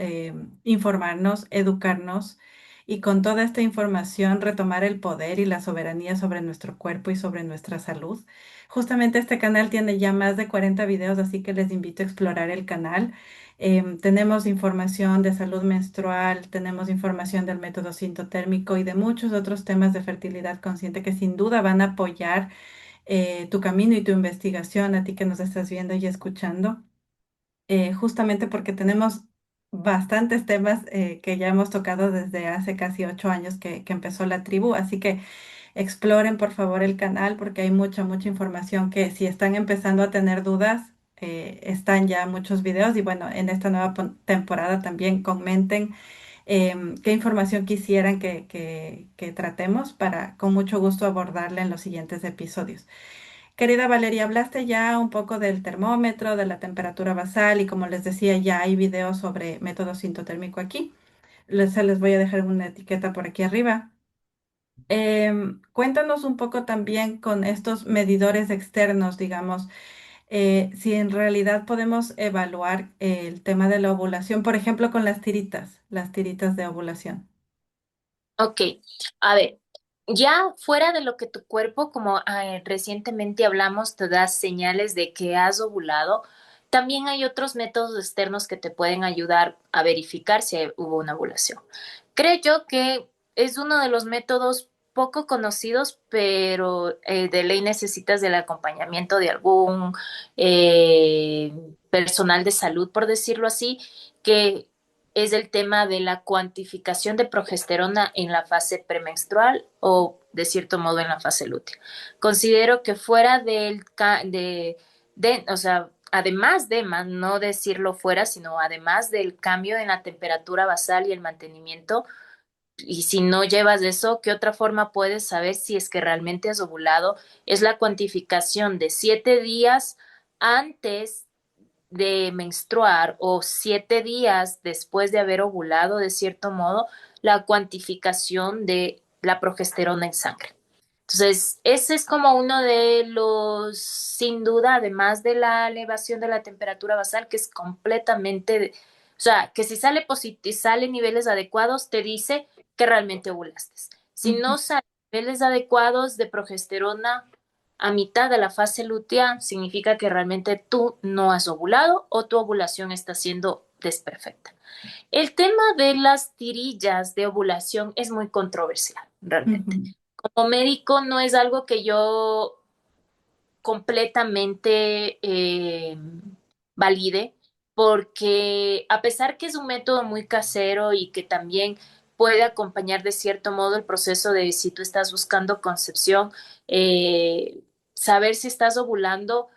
Informarnos, educarnos y con toda esta información retomar el poder y la soberanía sobre nuestro cuerpo y sobre nuestra salud. Justamente este canal tiene ya más de 40 videos, así que les invito a explorar el canal. Tenemos información de salud menstrual, tenemos información del método sintotérmico y de muchos otros temas de fertilidad consciente que sin duda van a apoyar tu camino y tu investigación, a ti que nos estás viendo y escuchando, justamente porque tenemos bastantes temas que ya hemos tocado desde hace casi 8 años que empezó la tribu, así que exploren por favor el canal porque hay mucha, mucha información que si están empezando a tener dudas, están ya muchos videos y bueno, en esta nueva temporada también comenten qué información quisieran que tratemos para con mucho gusto abordarla en los siguientes episodios. Querida Valeria, hablaste ya un poco del termómetro, de la temperatura basal y como les decía, ya hay videos sobre método sintotérmico aquí. Se les voy a dejar una etiqueta por aquí arriba. Cuéntanos un poco también con estos medidores externos, digamos, si en realidad podemos evaluar el tema de la ovulación, por ejemplo, con las tiritas de ovulación. Ok, a ver, ya fuera de lo que tu cuerpo, como recientemente hablamos, te da señales de que has ovulado, también hay otros métodos externos que te pueden ayudar a verificar si hubo una ovulación. Creo yo que es uno de los métodos poco conocidos, pero de ley necesitas del acompañamiento de algún eh, personal de salud, por decirlo así, que es el tema de la cuantificación de progesterona en la fase premenstrual o de cierto modo en la fase lútea. Considero que fuera o sea, además de, más no decirlo fuera, sino además del cambio en la temperatura basal y el mantenimiento, y si no llevas eso, ¿qué otra forma puedes saber si es que realmente has ovulado? Es la cuantificación de 7 días antes de menstruar o 7 días después de haber ovulado, de cierto modo, la cuantificación de la progesterona en sangre. Entonces, ese es como uno de los, sin duda, además de la elevación de la temperatura basal, que es completamente, o sea, que si sale positivo, sale niveles adecuados, te dice que realmente ovulaste. Si Ujú. no sale niveles adecuados de progesterona a mitad de la fase lútea, significa que realmente tú no has ovulado o tu ovulación está siendo desperfecta. El tema de las tirillas de ovulación es muy controversial, realmente. Ujú. Como médico no es algo que yo completamente valide, porque a pesar que es un método muy casero y que también puede acompañar de cierto modo el proceso de si tú estás buscando concepción, saber si estás ovulando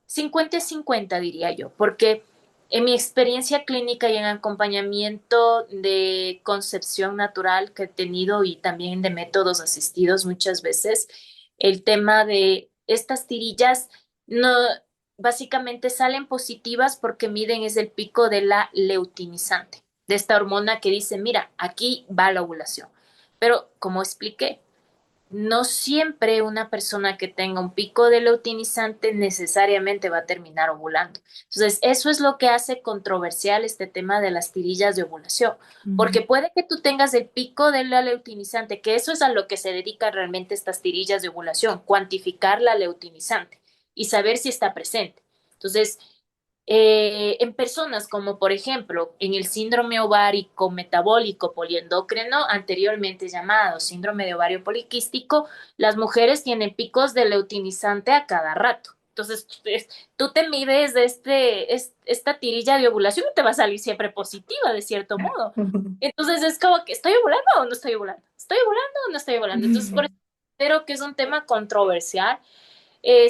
50-50 diría yo, porque en mi experiencia clínica y en acompañamiento de concepción natural que he tenido y también de métodos asistidos muchas veces, el tema de estas tirillas no básicamente salen positivas porque miden es el pico de la leutinizante, de esta hormona que dice, mira, aquí va la ovulación. Pero como expliqué, no siempre una persona que tenga un pico de luteinizante necesariamente va a terminar ovulando. Entonces, eso es lo que hace controversial este tema de las tirillas de ovulación, porque puede que tú tengas el pico de la luteinizante, que eso es a lo que se dedican realmente estas tirillas de ovulación, cuantificar la luteinizante y saber si está presente. Entonces, en personas como por ejemplo en el síndrome ovárico metabólico poliendocrino, anteriormente llamado síndrome de ovario poliquístico, las mujeres tienen picos de luteinizante a cada rato. Entonces, tú te mides esta tirilla de ovulación y te va a salir siempre positiva, de cierto modo. Entonces, es como que, ¿estoy ovulando o no estoy ovulando? ¿Estoy ovulando o no estoy ovulando? Entonces, por eso considero que es un tema controversial.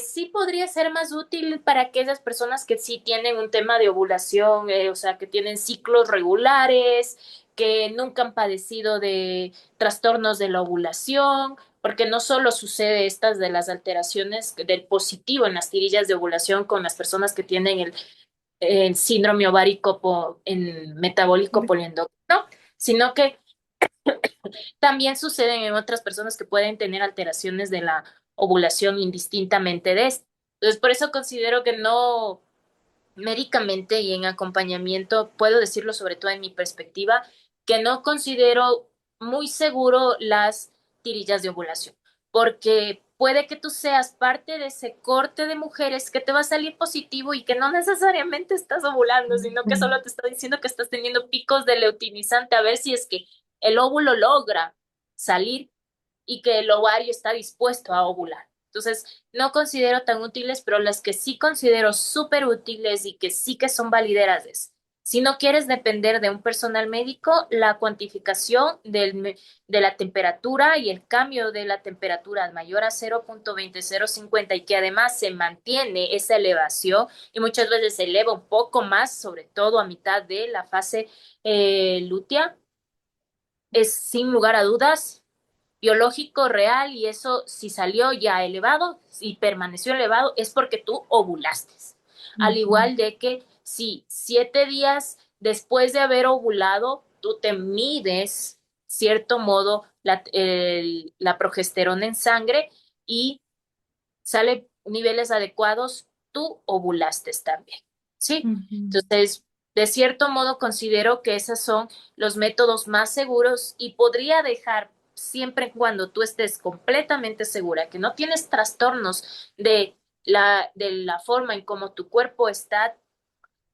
Sí podría ser más útil para aquellas personas que sí tienen un tema de ovulación, o sea, que tienen ciclos regulares, que nunca han padecido de trastornos de la ovulación, porque no solo sucede estas de las alteraciones del positivo en las tirillas de ovulación con las personas que tienen el síndrome ovárico metabólico poliendocrino, sino que también suceden en otras personas que pueden tener alteraciones de la ovulación indistintamente de esto. Entonces, por eso considero que no médicamente y en acompañamiento, puedo decirlo sobre todo en mi perspectiva, que no considero muy seguro las tirillas de ovulación, porque puede que tú seas parte de ese corte de mujeres que te va a salir positivo y que no necesariamente estás ovulando, sino que Mm. solo te está diciendo que estás teniendo picos de leutinizante, a ver si es que el óvulo logra salir y que el ovario está dispuesto a ovular. Entonces, no considero tan útiles, pero las que sí considero súper útiles y que sí que son valideras es, si no quieres depender de un personal médico, la cuantificación de la temperatura y el cambio de la temperatura mayor a 0.20050 y que además se mantiene esa elevación y muchas veces se eleva un poco más, sobre todo a mitad de la fase lútea, es sin lugar a dudas biológico real y eso si salió ya elevado y permaneció elevado es porque tú ovulaste. Al Ujú. igual de que si 7 días después de haber ovulado, tú te mides, cierto modo, la progesterona en sangre y sale niveles adecuados, tú ovulaste también, ¿sí? Ujú. Entonces, de cierto modo, considero que esos son los métodos más seguros y podría dejar siempre y cuando tú estés completamente segura que no tienes trastornos de la forma en cómo tu cuerpo está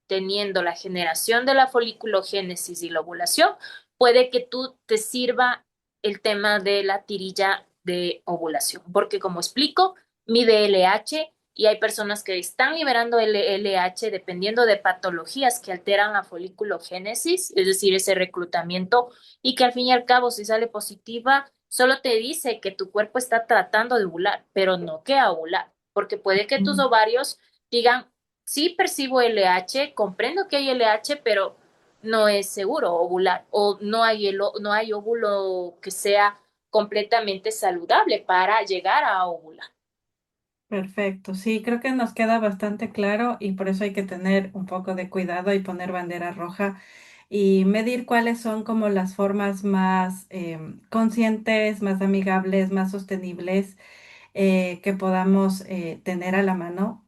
teniendo la generación de la foliculogénesis y la ovulación, puede que tú te sirva el tema de la tirilla de ovulación, porque como explico, mide LH y hay personas que están liberando el LH dependiendo de patologías que alteran la foliculogénesis, es decir, ese reclutamiento, y que al fin y al cabo, si sale positiva, solo te dice que tu cuerpo está tratando de ovular, pero no que a ovular, porque puede que tus Mm. ovarios digan, sí percibo LH, comprendo que hay LH, pero no es seguro ovular o no hay óvulo que sea completamente saludable para llegar a ovular. Perfecto, sí, creo que nos queda bastante claro y por eso hay que tener un poco de cuidado y poner bandera roja y medir cuáles son como las formas más conscientes, más amigables, más sostenibles que podamos tener a la mano,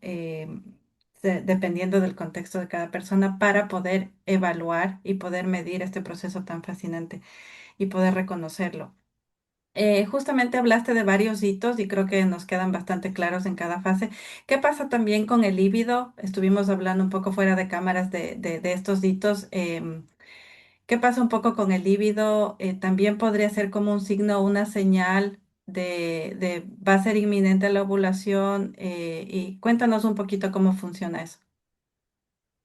dependiendo del contexto de cada persona, para poder evaluar y poder medir este proceso tan fascinante y poder reconocerlo. Justamente hablaste de varios hitos y creo que nos quedan bastante claros en cada fase. ¿Qué pasa también con el líbido? Estuvimos hablando un poco fuera de cámaras de estos hitos. ¿Qué pasa un poco con el líbido? También podría ser como un signo, una señal de va a ser inminente la ovulación. Y cuéntanos un poquito cómo funciona eso.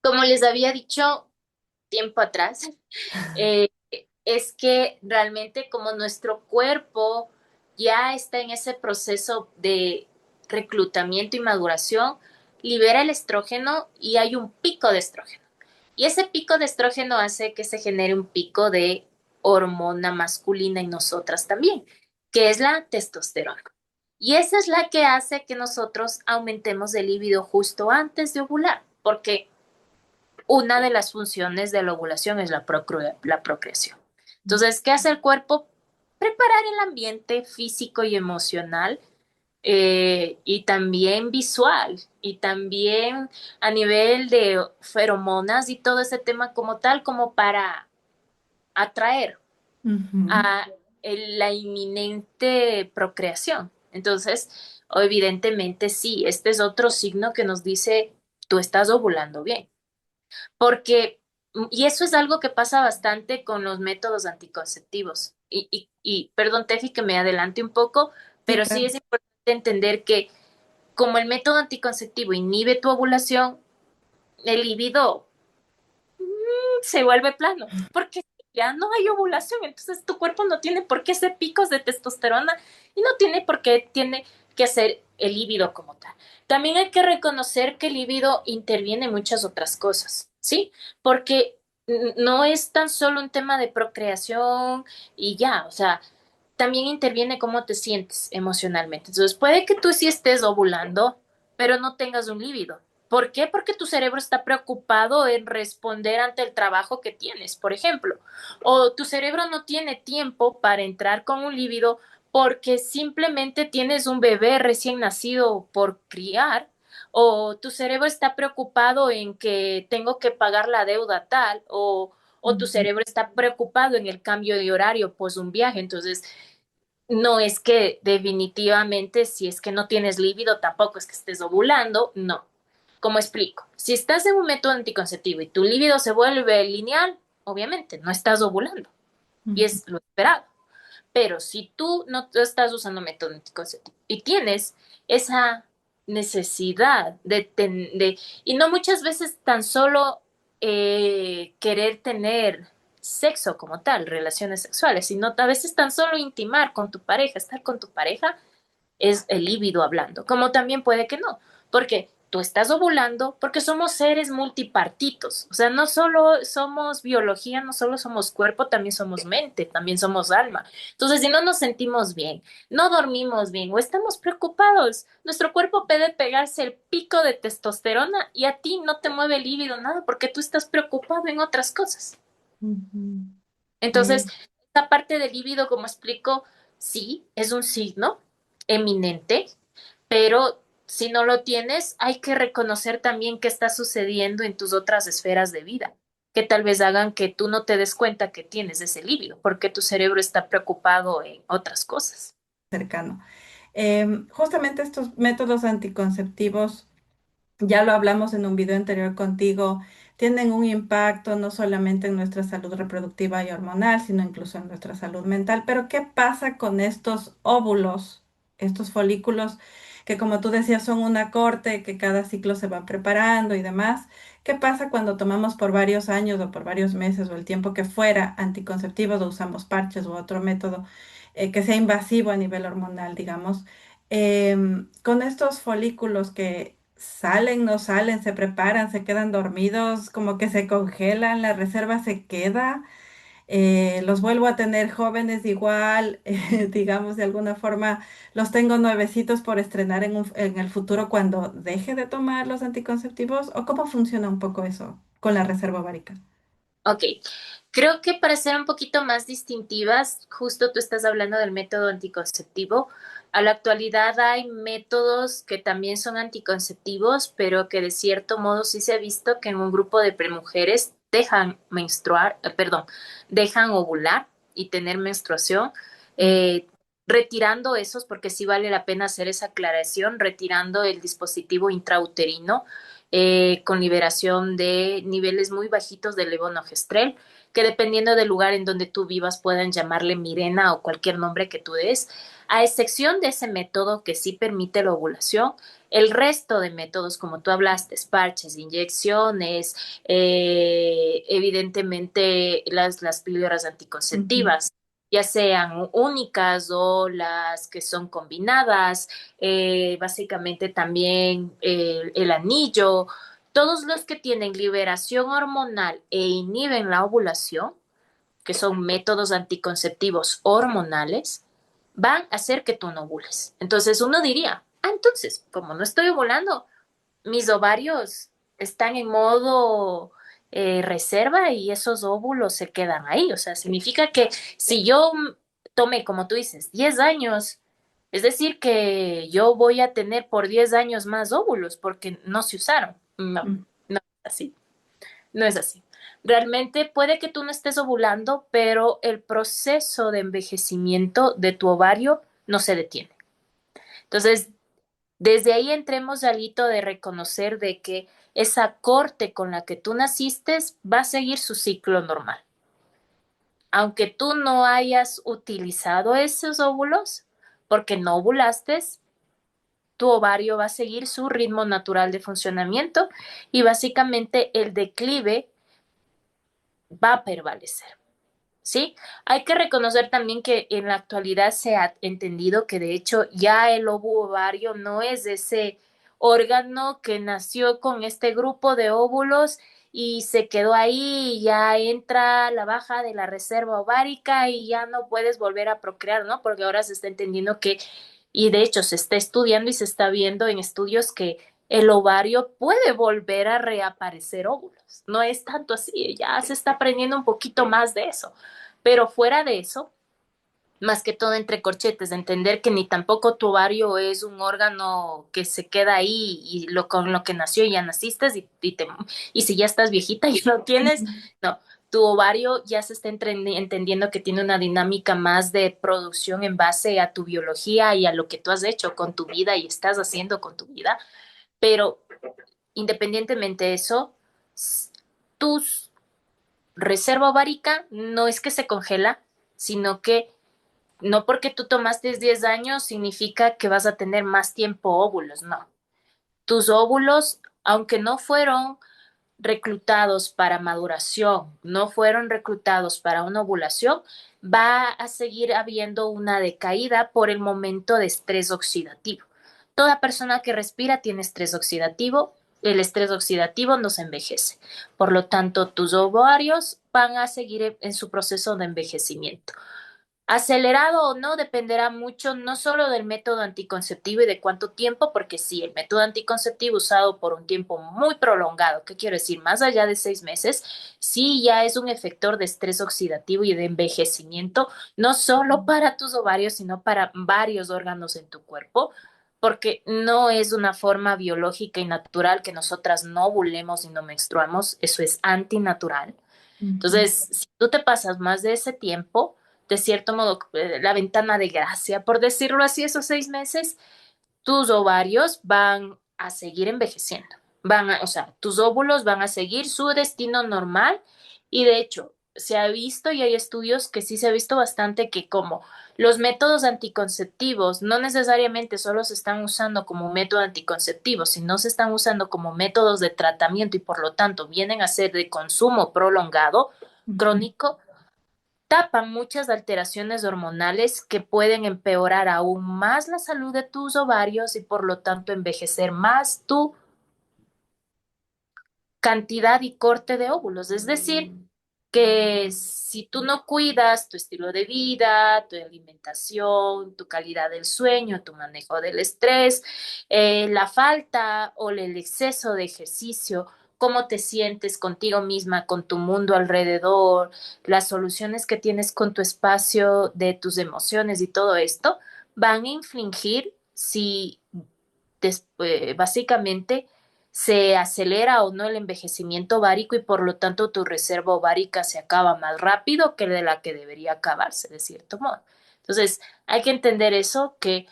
Como les había dicho tiempo atrás, eh, es que realmente como nuestro cuerpo ya está en ese proceso de reclutamiento y maduración, libera el estrógeno y hay un pico de estrógeno. Y ese pico de estrógeno hace que se genere un pico de hormona masculina en nosotras también, que es la testosterona. Y esa es la que hace que nosotros aumentemos el líbido justo antes de ovular, porque una de las funciones de la ovulación es la procreación. Entonces, ¿qué hace el cuerpo? Preparar el ambiente físico y emocional y también visual y también a nivel de feromonas y todo ese tema como tal, como para atraer Ujú. a la inminente procreación. Entonces, evidentemente sí, este es otro signo que nos dice, tú estás ovulando bien. Porque, y eso es algo que pasa bastante con los métodos anticonceptivos. Perdón, Tefi, que me adelante un poco, Sí, pero sí claro. es importante entender que como el método anticonceptivo inhibe tu ovulación, el libido se vuelve plano, porque ya no hay ovulación, entonces tu cuerpo no tiene por qué hacer picos de testosterona y no tiene por qué tiene que hacer el líbido como tal. También hay que reconocer que el líbido interviene en muchas otras cosas, ¿sí? Porque no es tan solo un tema de procreación y ya, o sea, también interviene cómo te sientes emocionalmente. Entonces, puede que tú sí estés ovulando, pero no tengas un líbido. ¿Por qué? Porque tu cerebro está preocupado en responder ante el trabajo que tienes, por ejemplo. O tu cerebro no tiene tiempo para entrar con un líbido porque simplemente tienes un bebé recién nacido por criar o tu cerebro está preocupado en que tengo que pagar la deuda tal, o tu Ujú, cerebro está preocupado en el cambio de horario pues un viaje. Entonces, no es que definitivamente si es que no tienes líbido, tampoco es que estés ovulando, no. Como explico, si estás en un método anticonceptivo y tu líbido se vuelve lineal, obviamente no estás ovulando y ujú. es lo esperado. Pero si tú no estás usando método anticonceptivo y tienes esa necesidad y no muchas veces tan solo querer tener sexo como tal, relaciones sexuales, sino a veces tan solo intimar con tu pareja, estar con tu pareja, es el líbido hablando, como también puede que no, porque tú estás ovulando, porque somos seres multipartitos, o sea, no solo somos biología, no solo somos cuerpo, también somos mente, también somos alma. Entonces, si no nos sentimos bien, no dormimos bien o estamos preocupados, nuestro cuerpo puede pegarse el pico de testosterona y a ti no te mueve el líbido nada porque tú estás preocupado en otras cosas. Ujú. Entonces, Sí, esta parte del líbido, como explico, sí, es un signo eminente, pero si no lo tienes, hay que reconocer también qué está sucediendo en tus otras esferas de vida, que tal vez hagan que tú no te des cuenta que tienes ese líbido, porque tu cerebro está preocupado en otras cosas. cercano. Justamente estos métodos anticonceptivos, ya lo hablamos en un video anterior contigo, tienen un impacto no solamente en nuestra salud reproductiva y hormonal, sino incluso en nuestra salud mental. Pero ¿qué pasa con estos óvulos, estos folículos que como tú decías son una corte, que cada ciclo se va preparando y demás? ¿Qué pasa cuando tomamos por varios años o por varios meses o el tiempo que fuera anticonceptivos o usamos parches u otro método que sea invasivo a nivel hormonal, digamos? Con estos folículos que salen, no salen, se preparan, se quedan dormidos, como que se congelan, la reserva se queda, los vuelvo a tener jóvenes igual, digamos, de alguna forma los tengo nuevecitos por estrenar en el futuro cuando deje de tomar los anticonceptivos, o cómo funciona un poco eso con la reserva ovárica. Ok, creo que para ser un poquito más distintivas, justo tú estás hablando del método anticonceptivo. A la actualidad hay métodos que también son anticonceptivos, pero que de cierto modo sí se ha visto que en un grupo de premujeres dejan menstruar, perdón, dejan ovular y tener menstruación. Mm. eh, Retirando esos, porque sí vale la pena hacer esa aclaración, retirando el dispositivo intrauterino con liberación de niveles muy bajitos de levonorgestrel, que dependiendo del lugar en donde tú vivas pueden llamarle Mirena o cualquier nombre que tú des. A excepción de ese método que sí permite la ovulación, el resto de métodos, como tú hablaste, parches, inyecciones, evidentemente las píldoras Ujú. anticonceptivas, ya sean únicas o las que son combinadas, básicamente también el anillo, todos los que tienen liberación hormonal e inhiben la ovulación, que son métodos anticonceptivos hormonales, van a hacer que tú no ovules. Entonces uno diría, entonces, como no estoy ovulando, mis ovarios están en modo reserva y esos óvulos se quedan ahí. O sea, significa que si yo tomé, como tú dices, 10 años, es decir, que yo voy a tener por 10 años más óvulos porque no se usaron. No, Mm. no es así. No es así. Realmente puede que tú no estés ovulando, pero el proceso de envejecimiento de tu ovario no se detiene. Entonces, desde ahí entremos al hito de reconocer de que esa corte con la que tú naciste va a seguir su ciclo normal. Aunque tú no hayas utilizado esos óvulos, porque no ovulaste, tu ovario va a seguir su ritmo natural de funcionamiento y básicamente el declive va a prevalecer. ¿Sí? Hay que reconocer también que en la actualidad se ha entendido que de hecho ya el óvulo ovario no es ese órgano que nació con este grupo de óvulos y se quedó ahí y ya entra la baja de la reserva ovárica y ya no puedes volver a procrear, ¿no? Porque ahora se está entendiendo que, y de hecho se está estudiando y se está viendo en estudios que el ovario puede volver a reaparecer óvulos. No es tanto así, ya se está aprendiendo un poquito más de eso. Pero fuera de eso, más que todo entre corchetes, de entender que ni tampoco tu ovario es un órgano que se queda ahí y lo con lo que nació y ya naciste y si ya estás viejita y no tienes, Ujú. no, tu ovario ya se está entendiendo que tiene una dinámica más de producción en base a tu biología y a lo que tú has hecho con tu vida y estás haciendo con tu vida, pero independientemente de eso, tus reserva ovárica no es que se congela, sino que no porque tú tomaste 10 años significa que vas a tener más tiempo óvulos, no. Tus óvulos, aunque no fueron reclutados para maduración, no fueron reclutados para una ovulación, va a seguir habiendo una decaída por el momento de estrés oxidativo. Toda persona que respira tiene estrés oxidativo. El estrés oxidativo nos envejece. Por lo tanto, tus ovarios van a seguir en su proceso de envejecimiento. Acelerado o no dependerá mucho no solo del método anticonceptivo y de cuánto tiempo, porque sí, el método anticonceptivo usado por un tiempo muy prolongado, ¿qué quiero decir? Más allá de 6 meses, sí ya es un efector de estrés oxidativo y de envejecimiento, no solo para tus ovarios, sino para varios órganos en tu cuerpo, porque no es una forma biológica y natural que nosotras no ovulemos y no menstruamos, eso es antinatural. Ujú. Entonces, si tú te pasas más de ese tiempo, de cierto modo, la ventana de gracia, por decirlo así, esos 6 meses, tus ovarios van a seguir envejeciendo. O sea, tus óvulos van a seguir su destino normal y de hecho, se ha visto y hay estudios que sí se ha visto bastante que como los métodos anticonceptivos no necesariamente solo se están usando como método anticonceptivo, sino se están usando como métodos de tratamiento y por lo tanto vienen a ser de consumo prolongado, Ujú. crónico, tapan muchas alteraciones hormonales que pueden empeorar aún más la salud de tus ovarios y por lo tanto envejecer más tu cantidad y corte de óvulos. Es decir, que si tú no cuidas tu estilo de vida, tu alimentación, tu calidad del sueño, tu manejo del estrés, la falta o el exceso de ejercicio, cómo te sientes contigo misma, con tu mundo alrededor, las soluciones que tienes con tu espacio de tus emociones y todo esto, van a infligir si básicamente se acelera o no el envejecimiento ovárico y por lo tanto tu reserva ovárica se acaba más rápido que de la que debería acabarse, de cierto modo. Entonces, hay que entender eso, que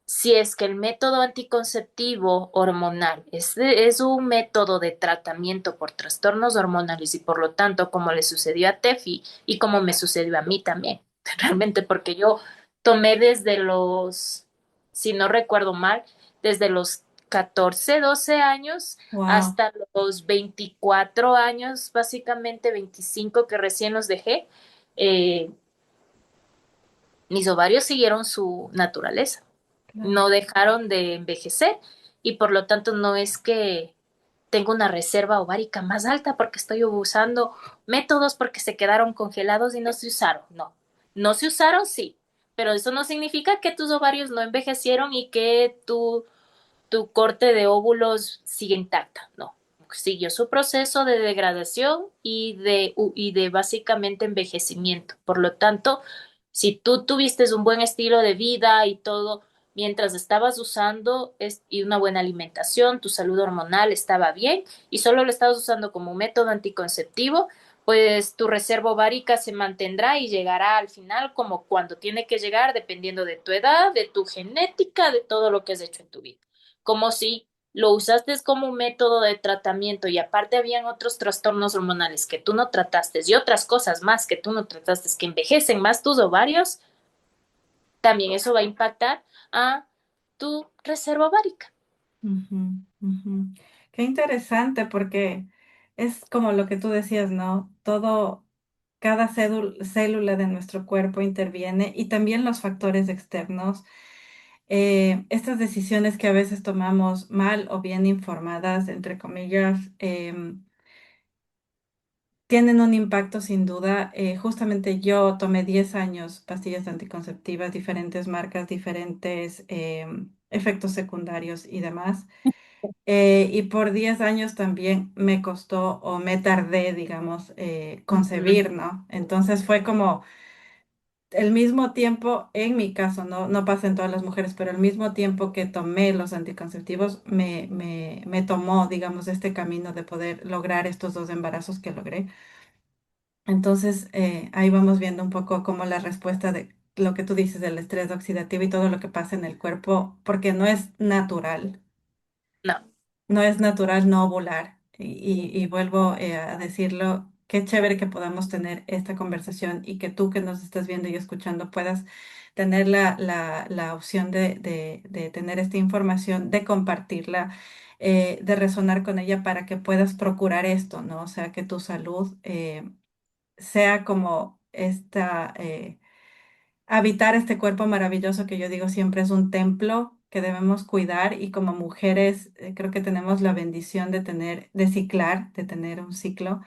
si es que el método anticonceptivo hormonal es un método de tratamiento por trastornos hormonales y por lo tanto, como le sucedió a Tefi y como me sucedió a mí también, realmente porque yo tomé desde los, si no recuerdo mal, desde los 14 12 años Wow, hasta los 24 años, básicamente 25 que recién los dejé, eh, mis ovarios siguieron su naturaleza, claro. no dejaron de envejecer y por lo tanto no es que tengo una reserva ovárica más alta porque estoy usando métodos porque se quedaron congelados y no se usaron. No, no se usaron, sí, pero eso no significa que tus ovarios no envejecieron y que tu corte de óvulos sigue intacta. No, siguió su proceso de degradación y de básicamente envejecimiento. Por lo tanto, si tú tuviste un buen estilo de vida y todo mientras estabas usando y una buena alimentación, tu salud hormonal estaba bien y solo lo estabas usando como método anticonceptivo, pues tu reserva ovárica se mantendrá y llegará al final como cuando tiene que llegar, dependiendo de tu edad, de tu genética, de todo lo que has hecho en tu vida. Como si lo usaste como un método de tratamiento y aparte habían otros trastornos hormonales que tú no trataste y otras cosas más que tú no trataste que envejecen más tus ovarios, también eso va a impactar a tu reserva ovárica. Ujú, ujú. Qué interesante porque es como lo que tú decías, ¿no? Todo, cada célula de nuestro cuerpo interviene y también los factores externos. Estas decisiones que a veces tomamos mal o bien informadas, entre comillas, tienen un impacto sin duda. Justamente yo tomé 10 años pastillas anticonceptivas, diferentes marcas, diferentes efectos secundarios y demás. Y por 10 años también me costó o me tardé, digamos, Ujú. concebir, ¿no? Entonces fue como el mismo tiempo, en mi caso, no pasa en todas las mujeres, pero el mismo tiempo que tomé los anticonceptivos, me tomó, digamos, este camino de poder lograr estos dos embarazos que logré. Entonces, ahí vamos viendo un poco cómo la respuesta de lo que tú dices del estrés oxidativo y todo lo que pasa en el cuerpo, porque no es natural. No, No es natural no ovular. Y vuelvo a decirlo, qué chévere que podamos tener esta conversación y que tú que nos estás viendo y escuchando puedas tener la opción de tener esta información, de compartirla, de resonar con ella para que puedas procurar esto, ¿no? O sea, que tu salud sea como esta... habitar este cuerpo maravilloso que yo digo siempre es un templo que debemos cuidar y como mujeres creo que tenemos la bendición de tener, de ciclar, de tener un ciclo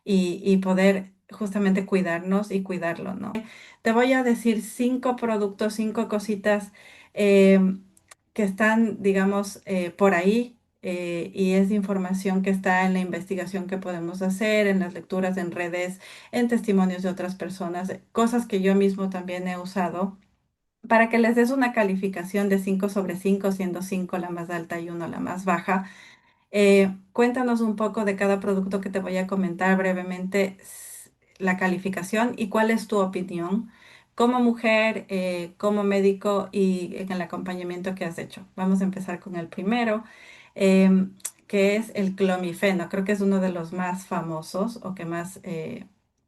y poder justamente cuidarnos y cuidarlo, ¿no? Te voy a decir 5 productos, 5 cositas eh, que están, digamos, por ahí y es información que está en la investigación que podemos hacer, en las lecturas en redes, en testimonios de otras personas, cosas que yo mismo también he usado para que les des una calificación de 5/5, siendo 5 la más alta y 1 la más baja. Cuéntanos un poco de cada producto que te voy a comentar brevemente, la calificación y cuál es tu opinión como mujer, como médico y en el acompañamiento que has hecho. Vamos a empezar con el primero, em, que es el clomifeno. Creo que es uno de los más famosos o que más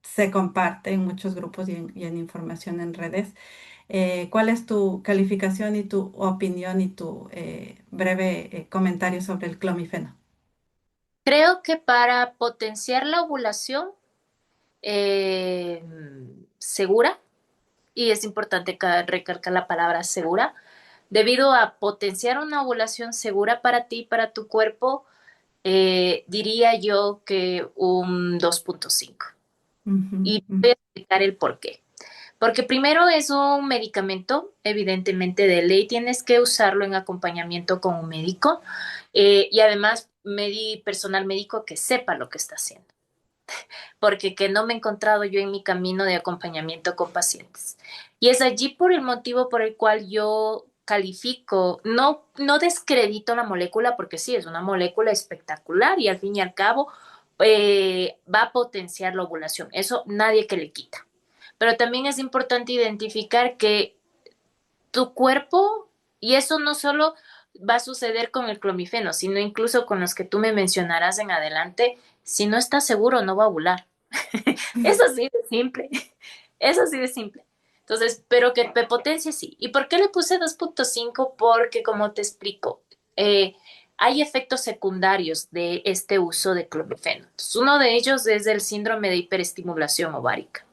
se comparte en muchos grupos y en información en redes. ¿Cuál es tu calificación y tu opinión y tu breve comentario sobre el clomifeno? creo que para potenciar la ovulación eh, segura, y es importante recalcar la palabra segura, debido a potenciar una ovulación segura para ti, para tu cuerpo, diría yo que un 2.5. Ujú, Y ujú, voy a explicar el por qué. Porque primero es un medicamento, evidentemente de ley tienes que usarlo en acompañamiento con un médico y además personal médico que sepa lo que está haciendo, porque que no me he encontrado yo en mi camino de acompañamiento con pacientes. Y es allí por el motivo por el cual yo califico, no descredito la molécula, porque sí, es una molécula espectacular y al fin y al cabo va a potenciar la ovulación. Eso nadie que le quita. Pero también es importante identificar que tu cuerpo, y eso no solo va a suceder con el clomifeno, sino incluso con los que tú me mencionarás en adelante, si no estás seguro, no va a ovular. Es así de simple. Es así de simple. Entonces, pero que te potencie sí. ¿Y por qué le puse 2.5? Porque, como te explico, eh, hay efectos secundarios de este uso de clomifeno. Entonces, uno de ellos es el síndrome de hiperestimulación ovárica,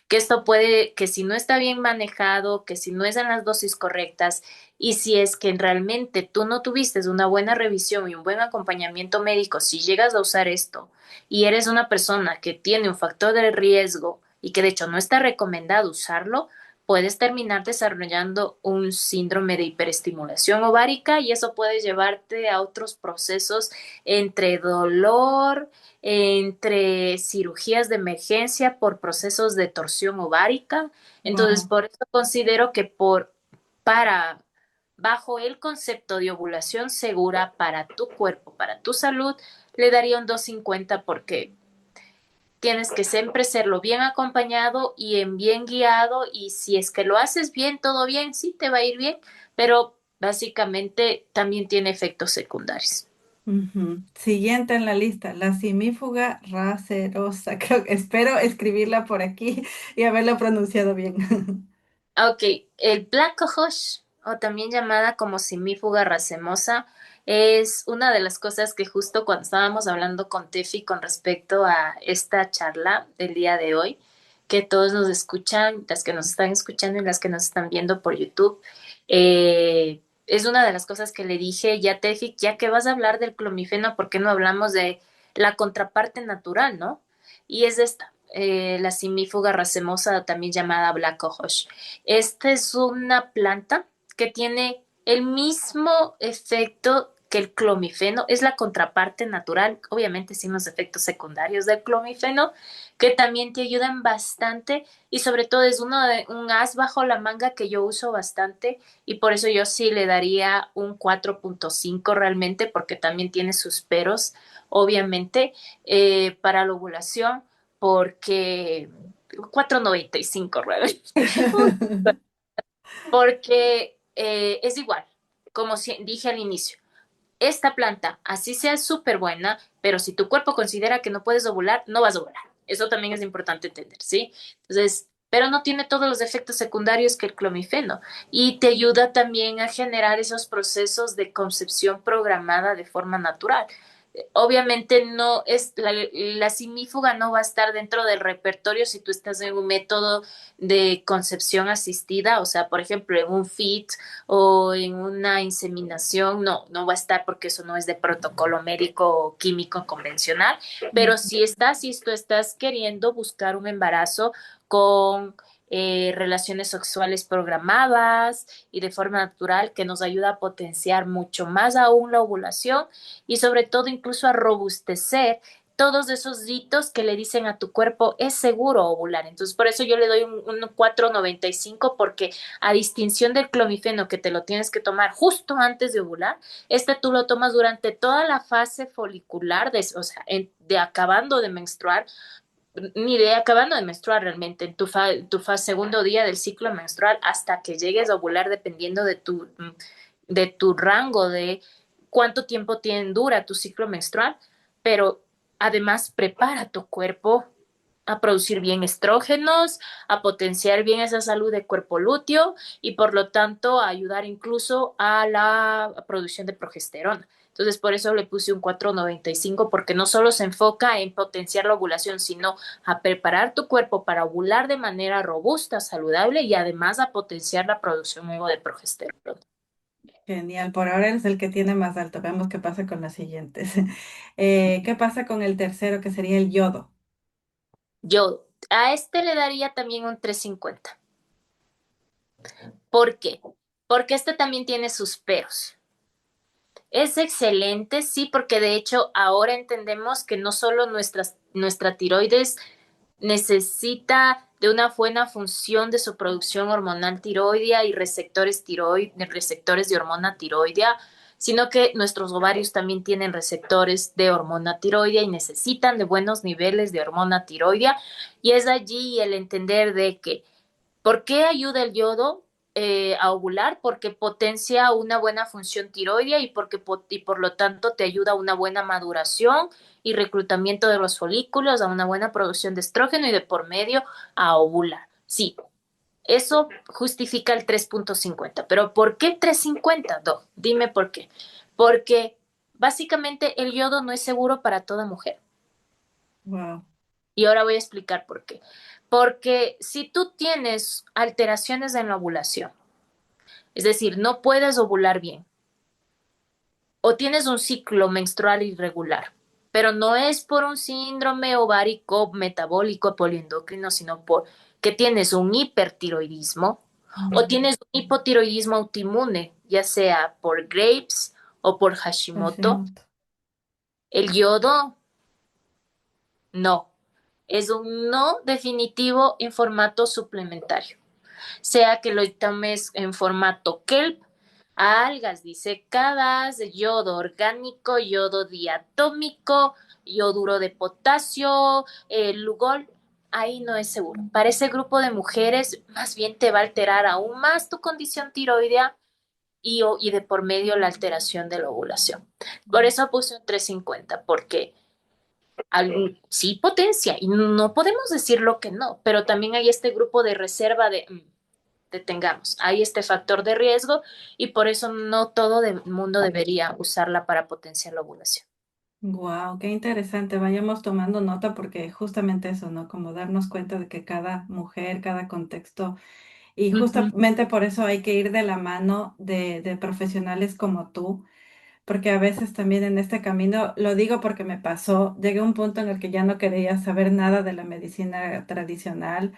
que esto puede, que si no está bien manejado, que si no es en las dosis correctas y si es que realmente tú no tuviste una buena revisión y un buen acompañamiento médico, si llegas a usar esto y eres una persona que tiene un factor de riesgo y que de hecho no está recomendado usarlo, puedes terminar desarrollando un síndrome de hiperestimulación ovárica y eso puede llevarte a otros procesos entre dolor, entre cirugías de emergencia por procesos de torsión ovárica. Entonces, wow. por eso considero que para, bajo el concepto de ovulación segura para tu cuerpo, para tu salud, le daría un 2.50 porque tienes que siempre serlo bien acompañado y en bien guiado y si es que lo haces bien, todo bien, sí, te va a ir bien, pero básicamente también tiene efectos secundarios. Ujú. Siguiente en la lista, la simífuga racerosa. Espero escribirla por aquí y haberlo pronunciado bien. Ok, el Black Cohosh, o también llamada como simífuga racemosa, es una de las cosas que justo cuando estábamos hablando con Tefi con respecto a esta charla del día de hoy, que todos nos escuchan, las que nos están escuchando y las que nos están viendo por YouTube, es una de las cosas que le dije, ya Tefi, ya que vas a hablar del clomifeno, ¿por qué no hablamos de la contraparte natural, no? Y es esta, la simífuga racemosa, también llamada Black Cohosh. Esta es una planta que tiene el mismo efecto que el clomifeno es la contraparte natural, obviamente sin los efectos secundarios del clomifeno, que también te ayudan bastante y sobre todo es un as bajo la manga que yo uso bastante y por eso yo sí le daría un 4.5 realmente porque también tiene sus peros, obviamente, para la ovulación, porque 4.95 realmente. Porque es igual, como dije al inicio, esta planta, así sea súper buena, pero si tu cuerpo considera que no puedes ovular, no vas a ovular. Eso también es importante entender, ¿sí? Entonces, pero no tiene todos los efectos secundarios que el clomifeno y te ayuda también a generar esos procesos de concepción programada de forma natural. Obviamente no es la simífuga no va a estar dentro del repertorio si tú estás en un método de concepción asistida, o sea, por ejemplo, en un FIT o en una inseminación, no va a estar porque eso no es de protocolo médico o químico convencional, pero si tú estás queriendo buscar un embarazo con relaciones sexuales programadas y de forma natural que nos ayuda a potenciar mucho más aún la ovulación y sobre todo incluso a robustecer todos esos hitos que le dicen a tu cuerpo es seguro ovular. Entonces, por eso yo le doy un 4.95 porque a distinción del clomifeno que te lo tienes que tomar justo antes de ovular, este tú lo tomas durante toda la fase folicular, o sea, de acabando de menstruar, ni de acabando de menstruar realmente, en tu segundo día del ciclo menstrual hasta que llegues a ovular dependiendo de tu rango de cuánto tiempo dura tu ciclo menstrual, pero además prepara tu cuerpo a producir bien estrógenos, a potenciar bien esa salud de cuerpo lúteo y por lo tanto a ayudar incluso a la producción de progesterona. Entonces, por eso le puse un 4.95 porque no solo se enfoca en potenciar la ovulación, sino a preparar tu cuerpo para ovular de manera robusta, saludable y además a potenciar la producción luego de progesterona. Genial, por ahora eres el que tiene más alto. Veamos qué pasa con las siguientes. ¿Qué pasa con el tercero, que sería el yodo? Yo a este le daría también un 3.50. ¿Por qué? Porque este también tiene sus peros. Es excelente, sí, porque de hecho ahora entendemos que no solo nuestra tiroides necesita de una buena función de su producción hormonal tiroidea y receptores de hormona tiroidea, sino que nuestros ovarios también tienen receptores de hormona tiroidea y necesitan de buenos niveles de hormona tiroidea. Y es allí el entender de que ¿por qué ayuda el yodo a ovular? Porque potencia una buena función tiroidea y por lo tanto te ayuda a una buena maduración y reclutamiento de los folículos, a una buena producción de estrógeno y de por medio a ovular. Sí, eso justifica el 3.50. Pero ¿por qué 3.50? Dime por qué. Porque básicamente el yodo no es seguro para toda mujer. Wow. Y ahora voy a explicar por qué. Porque si tú tienes alteraciones en la ovulación, es decir, no puedes ovular bien, o tienes un ciclo menstrual irregular, pero no es por un síndrome ovárico metabólico poliendocrino, sino por que tienes un hipertiroidismo o tienes un hipotiroidismo autoinmune, ya sea por Graves o por Hashimoto, Hashimoto. el yodo no. Es un no definitivo en formato suplementario, sea que lo tomes en formato kelp, algas disecadas, yodo orgánico, yodo diatómico, yoduro de potasio, lugol, ahí no es seguro. Para ese grupo de mujeres, más bien te va a alterar aún más tu condición tiroidea y de por medio la alteración de la ovulación. Por eso puse un 350 porque sí potencia y no podemos decir lo que no, pero también hay este grupo de reserva de detengamos, hay este factor de riesgo y por eso no todo el mundo debería usarla para potenciar la ovulación. Wow, qué interesante. Vayamos tomando nota porque justamente eso, ¿no? Como darnos cuenta de que cada mujer, cada contexto, y Ujú. justamente por eso hay que ir de la mano de profesionales como tú, porque a veces también en este camino, lo digo porque me pasó, llegué a un punto en el que ya no quería saber nada de la medicina tradicional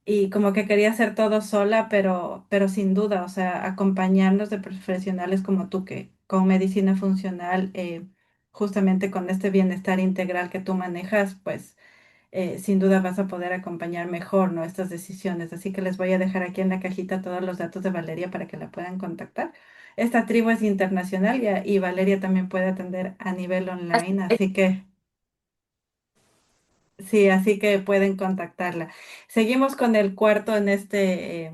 y como que quería hacer todo sola, pero sin duda, o sea, acompañarnos de profesionales como tú con medicina funcional, justamente con este bienestar integral que tú manejas, pues sin duda vas a poder acompañar mejor, ¿no? Estas decisiones. Así que les voy a dejar aquí en la cajita todos los datos de Valeria para que la puedan contactar. Esta tribu es internacional y Valeria también puede atender a nivel online, así que sí, así que pueden contactarla. Seguimos con el cuarto en este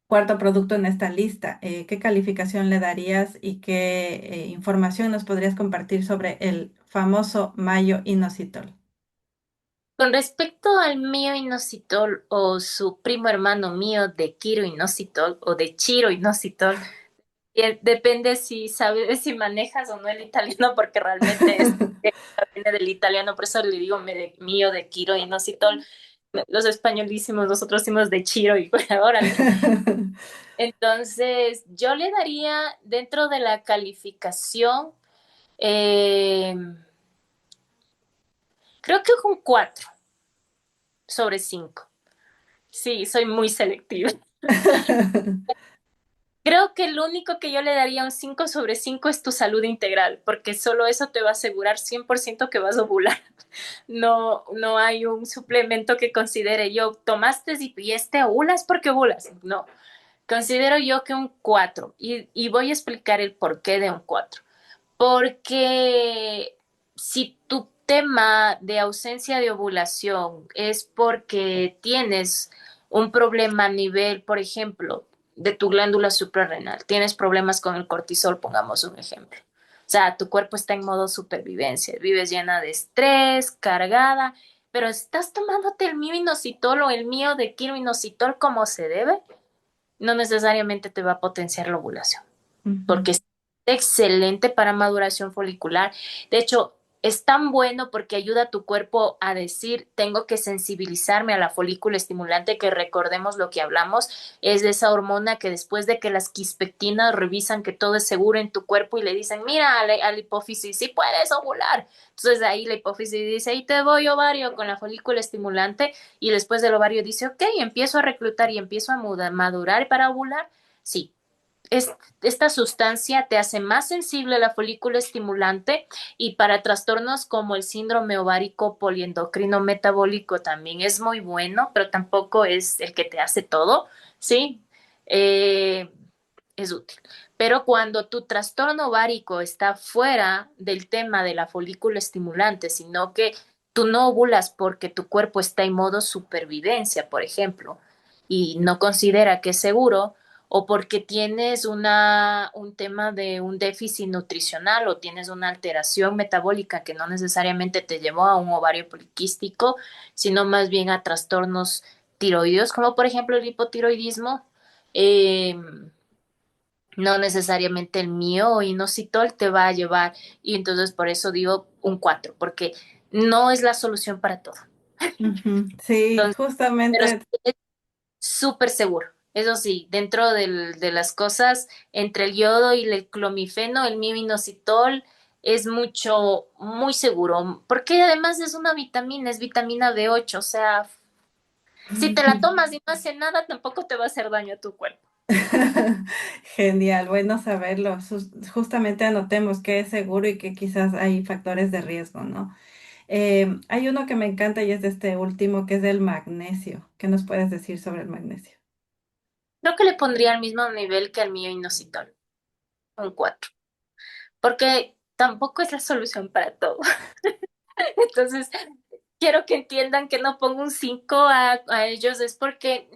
cuarto producto en esta lista. ¿Qué calificación le darías y qué información nos podrías compartir sobre el famoso Mayo Inositol? Con respecto al mío inositol o su primo hermano mío de Kiro inositol o de Chiro inositol, depende si sabes, si manejas o no el italiano, porque realmente es viene del italiano, por eso le digo mío de Kiro inositol. Los españolísimos, nosotros decimos de Chiro y bueno, órale. Entonces, yo le daría dentro de la calificación, eh, creo que un 4/5. Sí, soy muy selectiva. Creo que el único que yo le daría un 5/5 es tu salud integral, porque solo eso te va a asegurar 100% que vas a ovular. No, no hay un suplemento que considere yo, tomaste y este ovulas porque ovulas. No, considero yo que un 4 y voy a explicar el porqué de un 4. Porque si tu tema de ausencia de ovulación es porque tienes un problema a nivel, por ejemplo, de tu glándula suprarrenal, tienes problemas con el cortisol, pongamos un ejemplo. O sea, tu cuerpo está en modo supervivencia, vives llena de estrés, cargada, pero estás tomándote el mío inositol o el mío de inositol como se debe, no necesariamente te va a potenciar la ovulación Ujú. porque es excelente para maduración folicular. De hecho, es tan bueno porque ayuda a tu cuerpo a decir, tengo que sensibilizarme a la folícula estimulante, que recordemos lo que hablamos, es de esa hormona que después de que las quispectinas revisan que todo es seguro en tu cuerpo y le dicen, mira a la hipófisis, sí puedes ovular. Entonces ahí la hipófisis dice, ahí te voy ovario con la folícula estimulante y después del ovario dice, ok, empiezo a reclutar y empiezo a madurar para ovular. Sí, esta sustancia te hace más sensible a la folícula estimulante y para trastornos como el síndrome ovárico poliendocrino metabólico también es muy bueno, pero tampoco es el que te hace todo, ¿sí? Eh, es útil. Pero cuando tu trastorno ovárico está fuera del tema de la folícula estimulante, sino que tú no ovulas porque tu cuerpo está en modo supervivencia, por ejemplo, y no considera que es seguro, o porque tienes un tema de un déficit nutricional o tienes una alteración metabólica que no necesariamente te llevó a un ovario poliquístico, sino más bien a trastornos tiroideos, como por ejemplo el hipotiroidismo. eh, no necesariamente el mío o inositol te va a llevar, y entonces por eso digo un 4 porque no es la solución para todo. Ujú. Sí, Entonces, pero justamente. es súper seguro. Eso sí, dentro de las cosas, entre el yodo y el clomifeno, el mío inositol es muy seguro, porque además es una vitamina, es vitamina B8, o sea, si te la tomas y no hace nada, tampoco te va a hacer daño a tu cuerpo. Genial, bueno saberlo. Justamente anotemos que es seguro y que quizás hay factores de riesgo, ¿no? Hay uno que me encanta y es de este último, que es del magnesio. ¿Qué nos puedes decir sobre el magnesio? Creo que le pondría al mismo nivel que al mío inositol, un 4 porque tampoco es la solución para todo. Entonces, quiero que entiendan que no pongo un 5 a ellos, es porque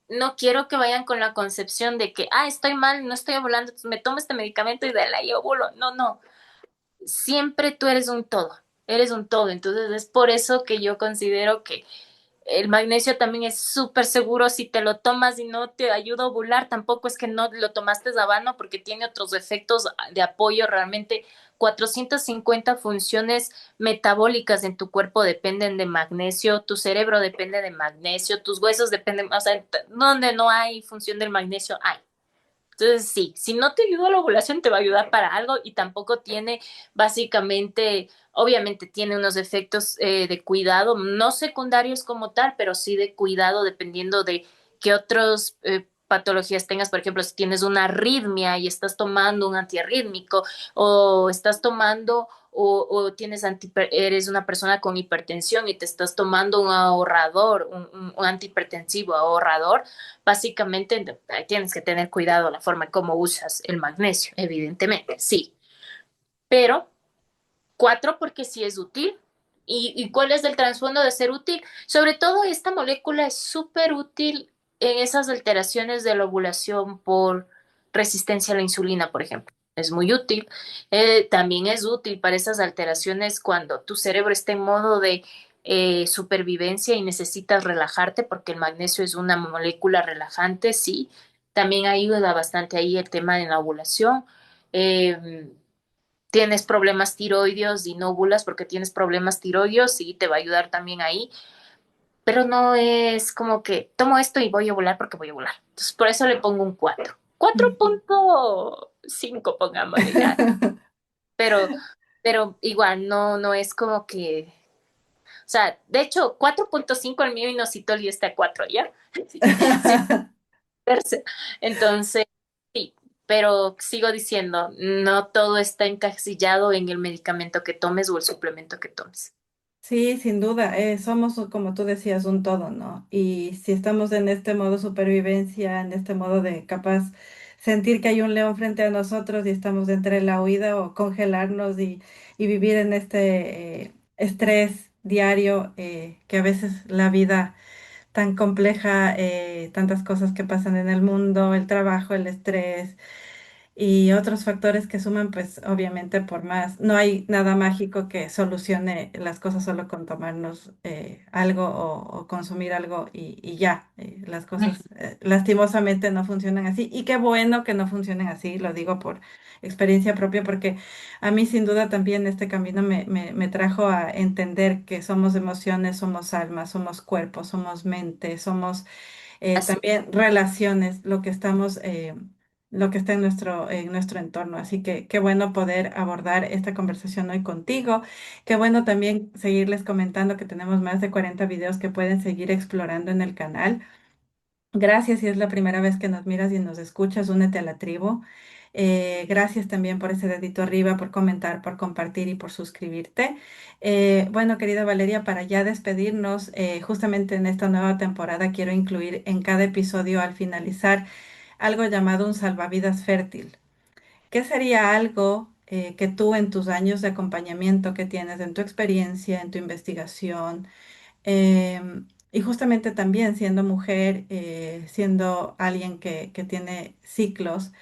no quiero que vayan con la concepción de que, estoy mal, no estoy ovulando, entonces me tomo este medicamento y de la y ovulo. No, no, siempre tú eres un todo. Entonces, es por eso que yo considero que el magnesio también es súper seguro si te lo tomas y no te ayuda a ovular. Tampoco es que no lo tomaste de vano porque tiene otros efectos de apoyo. Realmente 450 funciones metabólicas en tu cuerpo dependen de magnesio, tu cerebro depende de magnesio, tus huesos dependen, o sea, donde no hay función del magnesio, hay. Entonces, sí, si no te ayuda la ovulación, te va a ayudar para algo y tampoco tiene, básicamente, obviamente tiene unos efectos de cuidado, no secundarios como tal, pero sí de cuidado dependiendo de qué otros patologías tengas, por ejemplo, si tienes una arritmia y estás tomando un antiarrítmico o estás tomando o tienes eres una persona con hipertensión y te estás tomando un ahorrador, un antihipertensivo ahorrador, básicamente tienes que tener cuidado la forma en cómo usas el magnesio, evidentemente, sí, pero 4 porque sí es útil. ¿Y cuál es el trasfondo de ser útil? Sobre todo esta molécula es súper útil en esas alteraciones de la ovulación por resistencia a la insulina, por ejemplo. Es muy útil. También es útil para esas alteraciones cuando tu cerebro está en modo de supervivencia y necesitas relajarte porque el magnesio es una molécula relajante, sí. También ayuda bastante ahí el tema de la ovulación. Eh, Tienes problemas tiroideos y no ovulas porque tienes problemas tiroideos, sí, te va a ayudar también ahí, pero no es como que tomo esto y voy a ovular porque voy a ovular. Entonces, por eso le pongo un 4. cuatro Ujú. punto cinco pongámosle ya, pero, pero igual no es como que, o sea, de hecho, 4.5 el mío inositol y está a 4, ¿ya? Sí, tercero. Entonces, sí, pero sigo diciendo, no todo está encasillado en el medicamento que tomes o el suplemento que tomes. Sí, sin duda, somos, como tú decías, un todo, ¿no? Y si estamos en este modo supervivencia, en este modo de capaz sentir que hay un león frente a nosotros y estamos entre la huida o congelarnos y vivir en este estrés diario, que a veces la vida tan compleja, tantas cosas que pasan en el mundo, el trabajo, el estrés y otros factores que suman, pues obviamente por más, no hay nada mágico que solucione las cosas solo con tomarnos algo o consumir algo y ya. Las cosas lastimosamente no funcionan así y qué bueno que no funcionen así, lo digo por experiencia propia porque a mí sin duda también este camino me trajo a entender que somos emociones, somos almas, somos cuerpo, somos mente, somos Así. también relaciones, lo que estamos, lo que está en nuestro entorno. Así que qué bueno poder abordar esta conversación hoy contigo. Qué bueno también seguirles comentando que tenemos más de 40 videos que pueden seguir explorando en el canal. Gracias si es la primera vez que nos miras y nos escuchas, únete a la tribu. Gracias también por ese dedito arriba, por comentar, por compartir y por suscribirte. Bueno, querida Valeria, para ya despedirnos, justamente en esta nueva temporada quiero incluir en cada episodio al finalizar algo llamado un salvavidas fértil. ¿Qué sería algo que tú en tus años de acompañamiento que tienes, en tu experiencia, en tu investigación, y justamente también siendo mujer, siendo alguien que tiene ciclos,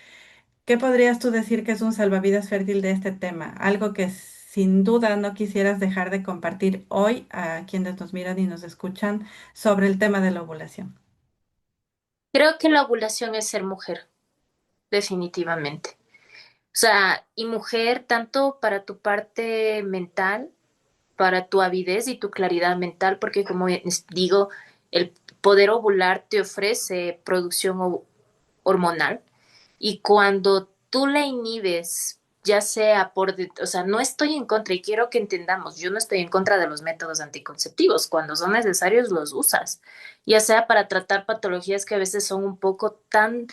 ¿qué podrías tú decir que es un salvavidas fértil de este tema? Algo que sin duda no quisieras dejar de compartir hoy a quienes nos miran y nos escuchan sobre el tema de la ovulación. Creo que la ovulación es ser mujer, definitivamente. O sea, y mujer tanto para tu parte mental, para tu avidez y tu claridad mental, porque como digo, el poder ovular te ofrece producción hormonal y cuando tú la inhibes, ya sea o sea, no estoy en contra y quiero que entendamos, yo no estoy en contra de los métodos anticonceptivos, cuando son necesarios los usas, ya sea para tratar patologías que a veces son un poco tan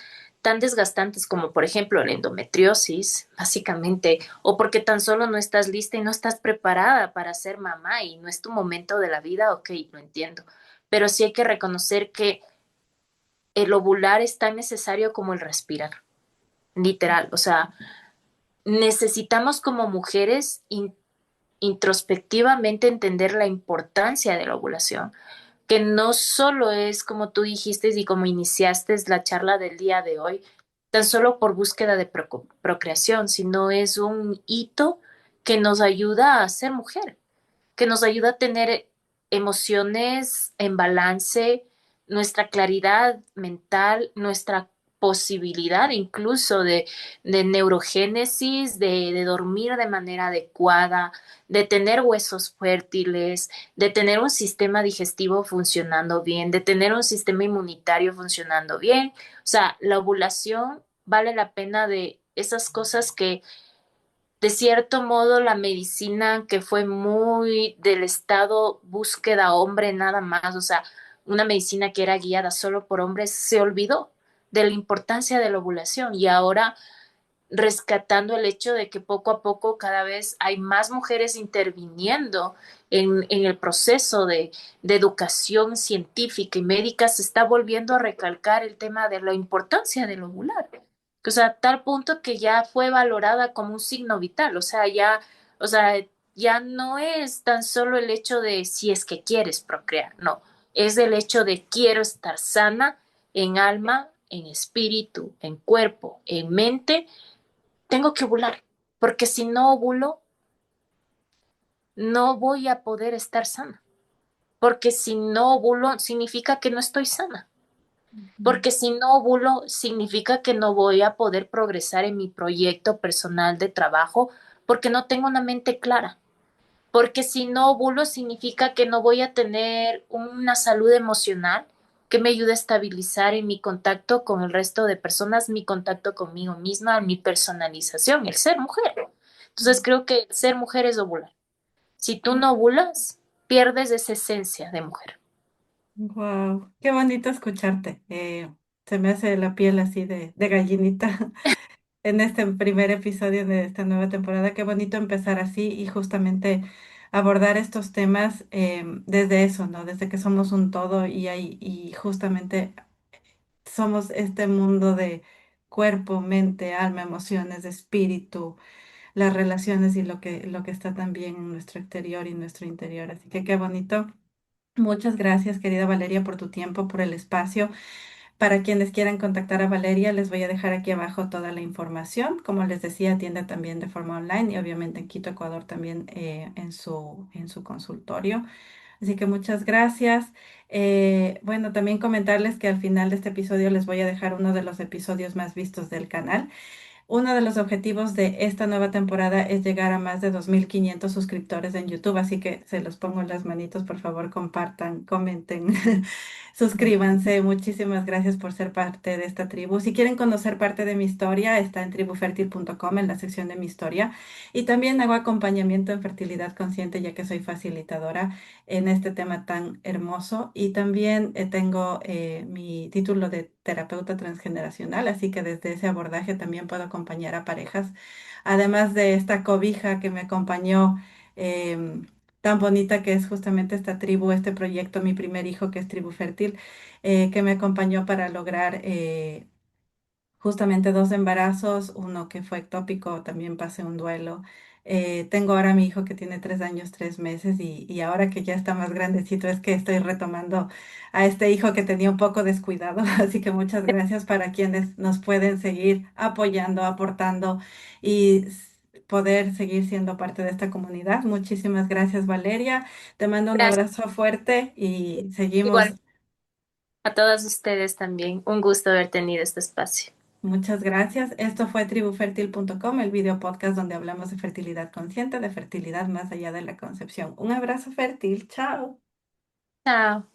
desgastantes como por ejemplo la endometriosis, básicamente, o porque tan solo no estás lista y no estás preparada para ser mamá y no es tu momento de la vida, ok, lo entiendo, pero sí hay que reconocer que el ovular es tan necesario como el respirar, literal. O sea, necesitamos como mujeres introspectivamente entender la importancia de la ovulación, que no solo es como tú dijiste y como iniciaste la charla del día de hoy, tan solo por búsqueda de procreación, sino es un hito que nos ayuda a ser mujer, que nos ayuda a tener emociones en balance, nuestra claridad mental, nuestra posibilidad incluso de neurogénesis, de dormir de manera adecuada, de tener huesos fértiles, de tener un sistema digestivo funcionando bien, de tener un sistema inmunitario funcionando bien. O sea, la ovulación vale la pena de esas cosas que de cierto modo, la medicina que fue muy del estado búsqueda hombre nada más, o sea, una medicina que era guiada solo por hombres, se olvidó de la importancia de la ovulación y ahora rescatando el hecho de que poco a poco cada vez hay más mujeres interviniendo en el proceso de educación científica y médica, se está volviendo a recalcar el tema de la importancia del ovular. O sea, a tal punto que ya fue valorada como un signo vital, o sea, ya no es tan solo el hecho de si es que quieres procrear, no, es el hecho de quiero estar sana en alma, en espíritu, en cuerpo, en mente, tengo que ovular, porque si no ovulo, no voy a poder estar sana, porque si no ovulo, significa que no estoy sana, Ujú. porque si no ovulo, significa que no voy a poder progresar en mi proyecto personal de trabajo, porque no tengo una mente clara. Porque si no ovulo significa que no voy a tener una salud emocional que me ayude a estabilizar en mi contacto con el resto de personas, mi contacto conmigo misma, mi personalización, el ser mujer. Entonces creo que ser mujer es ovular. Si tú no ovulas, pierdes esa esencia de mujer. Wow, qué bonito escucharte. Se me hace la piel así de gallinita en este primer episodio de esta nueva temporada. Qué bonito empezar así y justamente abordar estos temas desde eso, ¿no? Desde que somos un todo y justamente somos este mundo de cuerpo, mente, alma, emociones, espíritu, las relaciones y lo que está también en nuestro exterior y nuestro interior. Así que qué bonito. Muchas gracias, querida Valeria, por tu tiempo, por el espacio. Para quienes quieran contactar a Valeria, les voy a dejar aquí abajo toda la información. Como les decía, atiende también de forma online y obviamente en Quito, Ecuador, también en su consultorio. Así que muchas gracias. Bueno, también comentarles que al final de este episodio les voy a dejar uno de los episodios más vistos del canal. Uno de los objetivos de esta nueva temporada es llegar a más de 2.500 suscriptores en YouTube, así que se los pongo en las manitos, por favor, compartan, comenten, suscríbanse. Muchísimas gracias por ser parte de esta tribu. Si quieren conocer parte de mi historia, está en tribufertil.com en la sección de mi historia. Y también hago acompañamiento en fertilidad consciente, ya que soy facilitadora en este tema tan hermoso. Y también tengo mi título de terapeuta transgeneracional, así que desde ese abordaje también puedo acompañar a parejas. Además de esta cobija que me acompañó, tan bonita que es justamente esta tribu, este proyecto, mi primer hijo que es Tribu Fértil, que me acompañó para lograr justamente dos embarazos, uno que fue ectópico, también pasé un duelo. Tengo ahora a mi hijo que tiene 3 años, 3 meses y ahora que ya está más grandecito es que estoy retomando a este hijo que tenía un poco descuidado. Así que muchas gracias para quienes nos pueden seguir apoyando, aportando y poder seguir siendo parte de esta comunidad. Muchísimas gracias, Valeria. Te mando un Gracias. abrazo fuerte y seguimos. Igual a todas ustedes también. Un gusto haber tenido este espacio. Muchas gracias. Esto fue tribufertil.com, el video podcast donde hablamos de fertilidad consciente, de fertilidad más allá de la concepción. Un abrazo fértil. Chao. Chao.